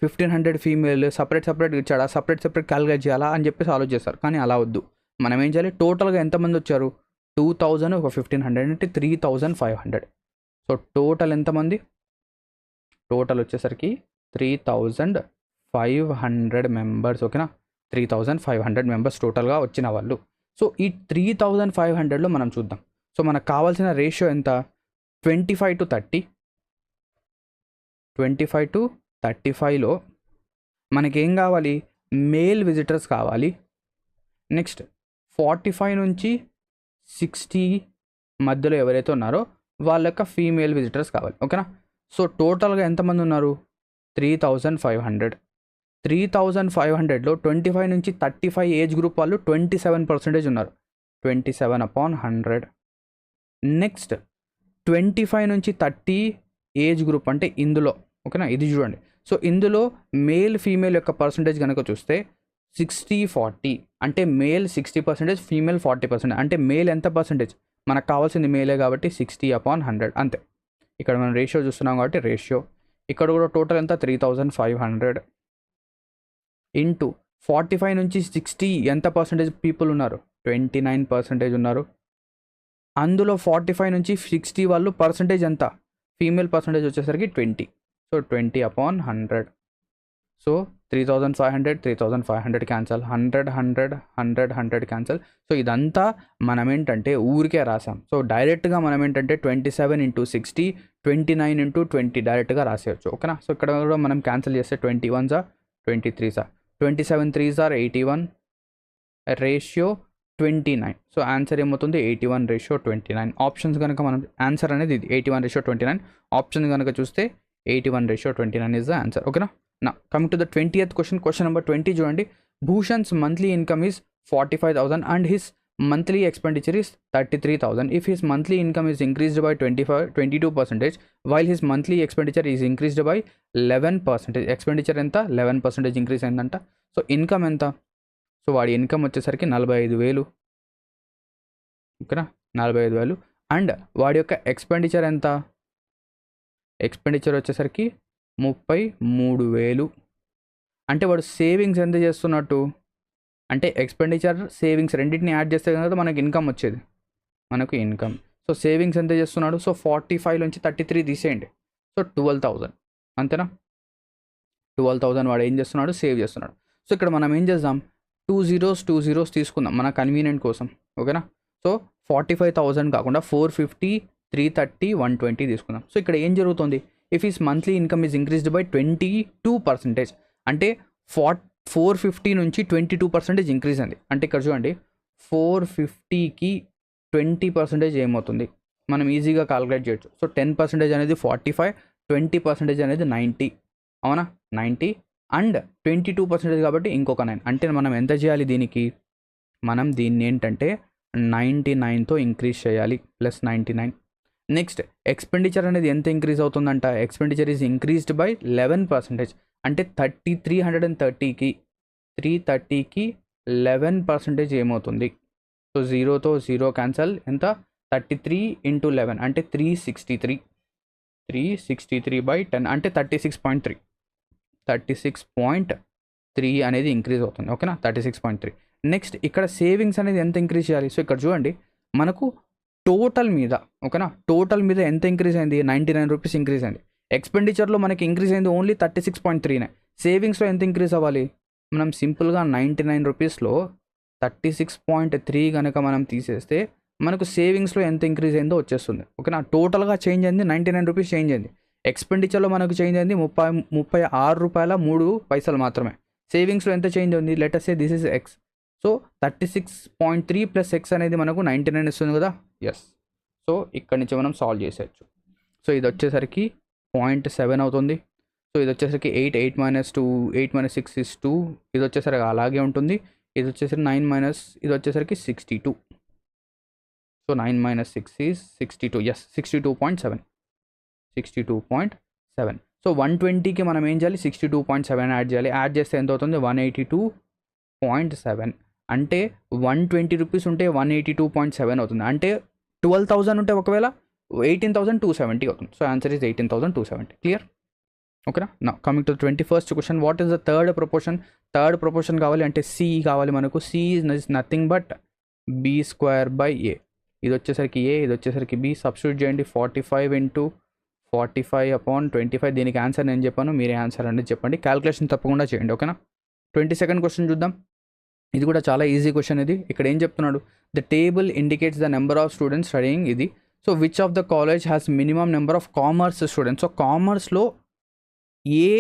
1500 ఫీమేల్ సపరేట్ ఇచ్చాడా, సపరేట్ క్యాలిక్యులేట్ చేయాలా అని చెప్పేసి ఆలోచిస్తారు. కానీ అలా వద్దు. మనం ఏం చేయాలి, టోటల్గా ఎంతమంది వచ్చారు, 2000 ఒక 1500 అంటే 3500. సో టోటల్ ఎంతమంది, టోటల్ వచ్చేసరికి 3500 మెంబర్స్. ఓకేనా, 3500 మెంబర్స్ టోటల్గా వచ్చిన వాళ్ళు. సో ఈ 3500లో మనం చూద్దాం. సో మనకు కావాల్సిన రేషియో ఎంత, 25 to 30. 25 to 35లో మనకేం కావాలి, మేల్ విజిటర్స్ కావాలి. నెక్స్ట్ 45 నుంచి 60 మధ్యలో ఎవరైతే ఉన్నారో వాళ్ళ యొక్క ఫీమేల్ విజిటర్స్ కావాలి. ఓకేనా. సో టోటల్గా ఎంతమంది ఉన్నారు, 3500. 3500లో 25 నుంచి 35 ఏజ్ గ్రూప్ వాళ్ళు 27% ఉన్నారు. 27/100. నెక్స్ట్ 25 నుంచి 30 ఏజ్ గ్రూప్ అంటే ఇందులో, ఓకేనా, ఇది చూడండి. సో ఇందులో మేల్ ఫీమేల్ యొక్క పర్సంటేజ్ కనుక చూస్తే 60-40, అంటే మేల్ 60%, ఫీమేల్ 40%. అంటే మేల్ ఎంత పర్సంటేజ్, మనకు కావాల్సింది మేలే కాబట్టి 60/100 అంతే. ఇక్కడ మనం రేషియో చూస్తున్నాం కాబట్టి రేషియో. ఇక్కడ కూడా టోటల్ ఎంత, 3500 ఇంటూ 45 నుంచి 60 ఎంత పర్సంటేజ్ పీపుల్ ఉన్నారు, 29% ఉన్నారు. అందులో 45 నుంచి 60 వాళ్ళు పర్సంటేజ్ ఎంత, ఫీమేల్ పర్సంటేజ్ వచ్చేసరికి 20. So 20/100. So 3500 cancel, 100 cancel. So ఇదంతా మనం ఏంటంటే ఊరికే రాసాం. సో డైరెక్ట్గా మనం ఏంటంటే 27 × 60, 29 × 20 డైరెక్ట్గా రాసేయచ్చు. ఓకేనా. సో ఇక్కడ కూడా మనం క్యాన్సిల్ చేస్తే 21s 23s 27 3s 81, ratio 29. So answer ఏమవుతుంది, 81/29. ఆప్షన్స్ కనుక మనం ఆన్సర్ అనేది ఇది 81/29. ఆప్షన్ కనుక చూస్తే 81/29 ఇస్ ద ఆన్సర్. ఓకేనా. Now coming to the 20th question, question number 20 చూడండి. Bhushan's monthly income is 45,000 and his monthly expenditure is 33,000. If his monthly income is increased by 22%, while his monthly expenditure is increased by 11%. Expenditure ఎంత, 11% increase అయిందంట. So income ఎంత, so వాడి income వచ్చేసరికి 45,000. ఓకేనా, 45,000. And వాడి యొక్క expenditure ఎంత, ఎక్స్పెండిచర్ వచ్చేసరికి 33,000. అంటే వాడు సేవింగ్స్ ఎంత చేస్తున్నట్టు, అంటే ఎక్స్పెండిచర్ సేవింగ్స్ రెండింటిని యాడ్ చేస్తే కనుక మనకి ఇన్కమ్ వచ్చేది, మనకు ఇన్కమ్. సో సేవింగ్స్ ఎంత చేస్తున్నాడు, సో 45 నుంచి 33 తీసేయండి, సో 12,000 అంతేనా. 12,000 వాడు ఏం చేస్తున్నాడు, సేవ్ చేస్తున్నాడు. సో ఇక్కడ మనం ఏం చేద్దాం, 2 zeros తీసుకుందాం మన కన్వీనియంట్ కోసం. ఓకేనా. సో 45,000 కాకుండా 450, 330, 120 తీసుకుందాం. సో ఇక్కడ ఏం జరుగుతుంది, if is monthly income is increased by 22%, అంటే 450 నుంచి 22% ఇంక్రీజ్ అయింది. అంటే ఇక్కడ చూడండి, 450కి 20% ఏమవుతుంది మనం ఈజీగా కాలిక్యులేట్ చేయొచ్చు. సో 10% అనేది 45, 20% అనేది 90, అవునా 90 అండ్ 22% కాబట్టి ఇంకొక 9. అంటే మనం ఎంత చేయాలి దీనికి, మనం దీన్ని ఏంటంటే 99తో ఇంక్రీజ్ చేయాలి, ప్లస్ 99. నెక్స్ట్ ఎక్స్పెండిచర్ అనేది ఎంత ఇంక్రీజ్ అవుతుందంట, ఎక్స్పెండిచర్ ఈజ్ ఇంక్రీజ్డ్ బై 11%. అంటే 330కి 11% ఏమవుతుంది. సో 0తో 0 క్యాన్సల్, ఎంత 33 × 11 అంటే 363/10 అంటే 36.3 అనేది ఇంక్రీజ్ అవుతుంది. ఓకేనా 36.3. నెక్స్ట్ ఇక్కడ సేవింగ్స్ అనేది ఎంత ఇంక్రీజ్ చేయాలి. సో ఇక్కడ చూడండి మనకు టోటల్ మీద, ఓకేనా టోటల్ మీద ఎంత ఇంక్రీజ్ అయింది, 99 రూపీస్ ఇంక్రీజ్ అయింది. ఎక్స్పెండిచర్లో మనకి ఇంక్రీజ్ అయింది ఓన్లీ 36.3. సేవింగ్స్లో ఎంత ఇంక్రీజ్ అవ్వాలి, మనం సింపుల్గా 99 రూపీస్లో 36.3 కనుక మనం తీసేస్తే మనకు సేవింగ్స్లో ఎంత ఇంక్రీజ్ అయిందో వచ్చేస్తుంది. ఓకేనా టోటల్గా చేంజ్ అయింది 99 రూపీస్ చేంజ్ అయింది. ఎక్స్పెండిచర్లో మనకు చేంజ్ అయింది 36 రూపాయల 3 పైసలు మాత్రమే. సేవింగ్స్లో ఎంత చేంజ్ ఉంది, let us say this is X. So 36.3 plus X అనేది మనకు 99 ఇస్తుంది కదా. ఎస్. సో ఇక్కడ నుంచి మనం సాల్వ్ చేసేయచ్చు. సో ఇది వచ్చేసరికి 0.7 అవుతుంది. సో ఇది వచ్చేసరికి 8 - 2 8 - 6 is 2. ఇది వచ్చేసరికి అలాగే ఉంటుంది. ఇది వచ్చేసరికి 9 - ఇది వచ్చేసరికి 62. So 9 - 6 is 62. ఎస్ 62.7. సో 120కి మనం ఏం చేయాలి, 62.7 యాడ్ చేయాలి. యాడ్ చేస్తే ఎంత అవుతుంది, 182.7. అంటే 120 రూపీస్ ఉంటే 182.7 అవుతుంది. అంటే 12,000 ఉంటే ఒకవేళ 18,270 అవుతుంది. So answer is 18,270. క్లియర్. ఓకేనా. Now coming to 21st question, what is the third proportion. Third proportion కావాలి అంటే సి కావాలి మనకు. C is nothing but b²/a. ఇది వచ్చేసరికి a, ఇది వచ్చేసరికి b. సబ్స్టిట్యూట్ చేయండి. 45 × 45/25. దీనికి ఆన్సర్ నేను చెప్పాను, మీరే ఆన్సర్ అనేది చెప్పండి. క్యాల్కులేషన్ తప్పకుండా చేయండి. ఓకేనా. 22nd క్వశ్చన్ చూద్దాం. ఇది కూడా చాలా ఈజీ క్వశ్చన్. ఇది ఇక్కడ ఏం చెప్తున్నాడు, the table indicates the number of students studying ఇది. So which of the college has minimum number of commerce students. So కామర్స్లో ఏ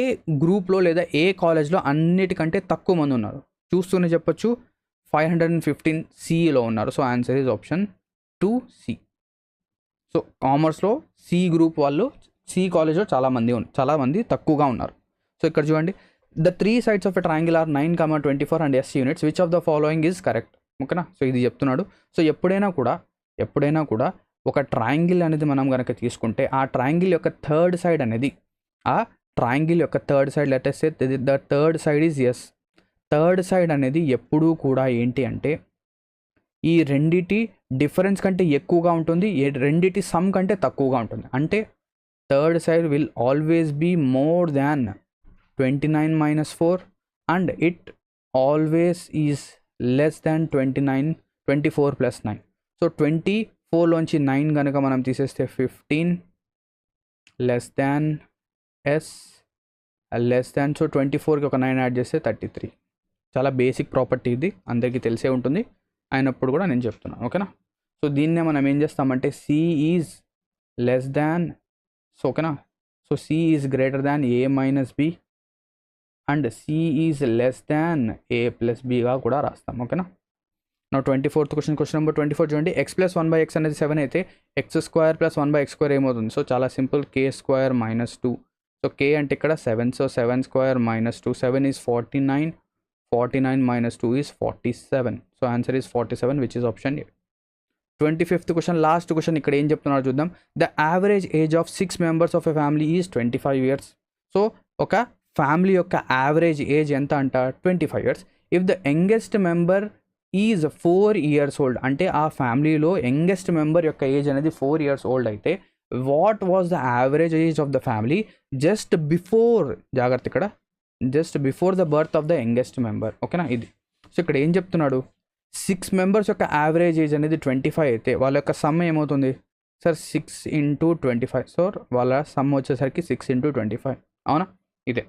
గ్రూప్లో లేదా ఏ కాలేజ్లో అన్నిటికంటే తక్కువ మంది ఉన్నారు చూస్తూనే చెప్పొచ్చు, 515 సిలో ఉన్నారు. So answer is option 2C. So కామర్స్లో సి గ్రూప్ వాళ్ళు సి కాలేజ్లో చాలామంది తక్కువగా ఉన్నారు. సో ఇక్కడ చూడండి, the 3 sides of a triangle are 9, 24 and S units. Which of the following is correct. ఓకేనా. సో ఇది చెప్తున్నాడు. సో ఎప్పుడైనా కూడా ఒక ట్రయాంగిల్ అనేది మనం కనుక తీసుకుంటే ఆ ట్రయాంగిల్ యొక్క థర్డ్ సైడ్ అనేది let us say the third side is S. Third side అనేది ఎప్పుడూ కూడా ఏంటి అంటే ఈ రెండిటి డిఫరెన్స్ కంటే ఎక్కువగా ఉంటుంది, రెండిటి సమ్ కంటే తక్కువగా ఉంటుంది. అంటే third side will always be more than 29 - 4 and it always is less than 24 + 9. So 24లోంచి 9 కనుక మనం తీసేస్తే 15 less than S less than. So 24కి ఒక 9 యాడ్ చేస్తే 33. చాలా బేసిక్ ప్రాపర్టీ ఇది, అందరికీ తెలిసే ఉంటుంది, అయినప్పుడు కూడా నేను చెప్తున్నాను. ఓకేనా. సో దీన్నే మనం ఏం చేస్తామంటే C is less than, so ఓకేనా. So C is greater than a - b and C is less than a + b గా కూడా రాస్తాం. ఓకేనా. నా 24th క్వశ్చన్ నెంబర్ 24 చూడండి. x + 1/x అనేది 7 అయితే x² + 1/x² ఏమవుతుంది. సో చాలా సింపుల్, k² - 2. సో k అంటే ఇక్కడ 7. So 7² - 2, 7 is 49, 49 - 2 is 47. So answer is 47 which is option A. 25th question, last question. ఇక్కడ ఏం చెప్తున్నారో చూద్దాం. The average age of 6 members of a family is 25 years. So ఒక family యొక్క average age ఎంత అంట, 25 years. If the youngest member is 4 years old, అంటే ఆ ఫ్యామిలీలో యంగెస్ట్ మెంబర్ యొక్క ఏజ్ అనేది 4 years old అయితే what was the average age of the family just before, జాగ్రత్త ఇక్కడ, just before the birth of the youngest member. ఓకేనా. ఇది సో ఇక్కడ ఏం చెప్తున్నాడు, 6 members యొక్క యావరేజ్ ఏజ్ అనేది 25 అయితే వాళ్ళ యొక్క సమ్ ఏమవుతుంది సార్, 6 × 25. సో వాళ్ళ సమ్ వచ్చేసరికి 6 × 25, అవునా. ఇదే.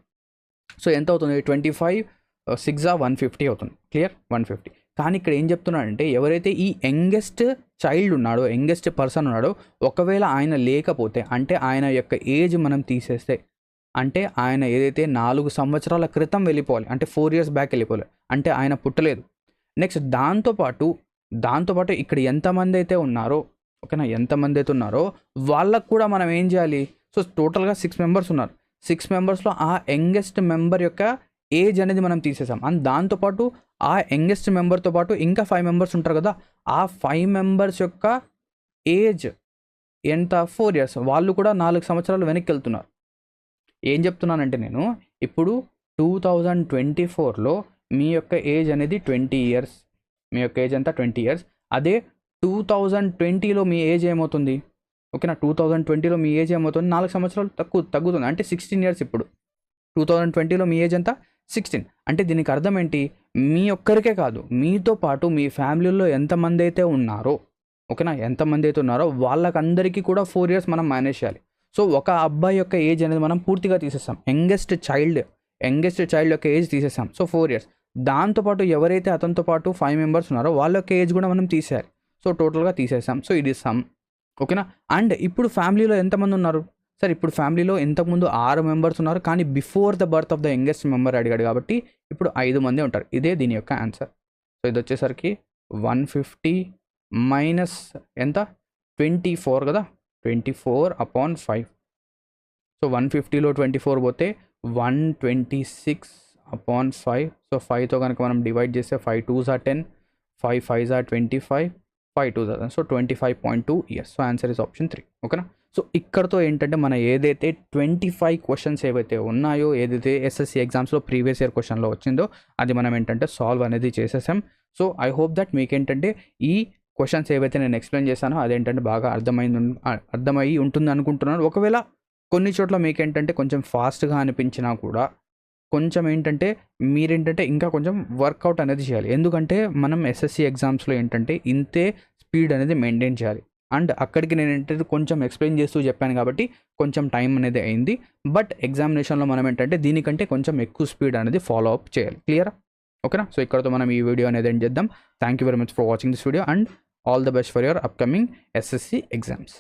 సో ఎంత అవుతుంది, 25 6 150 అవుతుంది. క్లియర్, 150. కానీ ఇక్కడ ఏం చెప్తున్నాడంటే ఎవరైతే ఈ యంగెస్ట్ చైల్డ్ ఉన్నాడో, యంగెస్ట్ పర్సన్ ఉన్నాడో, ఒకవేళ ఆయన లేకపోతే, అంటే ఆయన యొక్క ఏజ్ మనం తీసేస్తే, అంటే ఆయన ఏదైతే 4 సంవత్సరాల క్రితం వెళ్ళిపోవాలి, అంటే 4 years బ్యాక్ వెళ్ళిపోవాలి, అంటే ఆయన పుట్టలేదు. నెక్స్ట్ దాంతోపాటు దాంతోపాటు ఇక్కడ ఎంతమంది అయితే ఉన్నారో, ఓకేనా, ఎంతమంది అయితే ఉన్నారో వాళ్ళకు కూడా మనం ఏం చేయాలి? సో టోటల్గా 6 మెంబర్స్ ఉన్నారు. 6 మెంబర్స్లో ఆ యంగెస్ట్ మెంబర్ యొక్క ఏజ్ అనేది మనం తీసేసాం. అండ్ దాంతోపాటు ఆ యంగెస్ట్ మెంబర్తో పాటు ఇంకా 5 మెంబర్స్ ఉంటారు కదా, ఆ 5 మెంబర్స్ యొక్క ఏజ్ ఎంత? 4 ఇయర్స్. వాళ్ళు కూడా 4 సంవత్సరాలు వెనక్కి వెళ్తున్నారు. ఏం చెప్తున్నానంటే నేను ఇప్పుడు 2024లో మీ యొక్క ఏజ్ అనేది 20 ఇయర్స్. మీ యొక్క ఏజ్ ఎంత? 20 ఇయర్స్. అదే 2020లో మీ ఏజ్ ఏమవుతుంది? ఓకేనా, 2020లో మీ ఏజ్ ఏమవుతుంది? 4 సంవత్సరాలు తగ్గుతుంది. అంటే 16 ఇయర్స్. ఇప్పుడు 2020లో మీ ఏజ్ ఎంత? 16. అంటే దీనికి అర్థం ఏంటి? మీ ఒక్కరికే కాదు, మీతో పాటు మీ ఫ్యామిలీలో ఎంతమంది అయితే ఉన్నారో, ఓకేనా, ఎంతమంది అయితే ఉన్నారో వాళ్ళకందరికీ కూడా 4 ఇయర్స్ మనం మేనేజ్ చేయాలి. సో ఒక అబ్బాయి యొక్క ఏజ్ అనేది మనం పూర్తిగా తీసేస్తాం. యంగెస్ట్ చైల్డ్ యొక్క ఏజ్ తీసేస్తాం. So 4 years. దాంతోపాటు ఎవరైతే అతనితో పాటు 5 మెంబర్స్ ఉన్నారో వాళ్ళ యొక్క ఏజ్ కూడా మనం తీసేయాలి. సో టోటల్గా తీసేసాం. సో ఇది సమ్, ఓకేనా. అండ్ ఇప్పుడు ఫ్యామిలీలో ఎంతమంది ఉన్నారు? సార్ ఇప్పుడు ఫ్యామిలీలో ఇంతకుముందు 6 మెంబర్స్ ఉన్నారు, కానీ before the birth of the youngest member అడిగాడు కాబట్టి ఇప్పుడు 5 మంది ఉంటారు. ఇదే దీని యొక్క ఆన్సర్. సో ఇది వచ్చేసరికి 150 మైనస్ ఎంత? 24 కదా, 24/5. సో 150లో 24 పోతే 126/5. సో 5తో కనుక మనం డివైడ్ చేస్తే 5 2s are 10, 5 5s are 25, 5 2s are 10. So 25.2 years. So answer is option 3, ఓకేనా. సో ఇక్కడతో ఏంటంటే మన ఏదైతే 25 క్వశ్చన్స్ ఏవైతే ఉన్నాయో, ఏదైతే ఎస్ఎస్సి ఎగ్జామ్స్లో ప్రీవియస్ ఇయర్ క్వశ్చన్లో వచ్చిందో అది మనం ఏంటంటే సాల్వ్ అనేది చేసేసాం. సో ఐ హోప్ దట్ మీకేంటంటే ఈ క్వశ్చన్స్ ఏవైతే నేను ఎక్స్ప్లెయిన్ చేశానో అదేంటంటే బాగా అర్థమై ఉంటుంది అనుకుంటున్నాను. ఒకవేళ కొన్ని చోట్ల మీకేంటంటే కొంచెం ఫాస్ట్గా అనిపించినా కూడా కొంచెం ఏంటంటే మీరేంటంటే ఇంకా కొంచెం వర్కౌట్ అనేది చేయాలి. ఎందుకంటే మనం ఎస్ఎస్సి ఎగ్జామ్స్లో ఏంటంటే ఇంతే స్పీడ్ అనేది మెయింటైన్ చేయాలి. అండ్ అక్కడికి నేను ఏంటంటే కొంచెం ఎక్స్ప్లెయిన్ చేస్తూ చెప్పాను కాబట్టి కొంచెం టైం అనేది అయింది. బట్ ఎగ్జామినేషన్లో మనం ఏంటంటే దీనికంటే కొంచెం ఎక్కువ స్పీడ్ అనేది ఫాలో అప్ చేయాలి. క్లియరా? ఓకేనా. సో ఇక్కడతో మనం ఈ వీడియో అనేది ఎండ్ చేద్దాం. Thank you very much for watching this video and all the best for your upcoming SSC exams.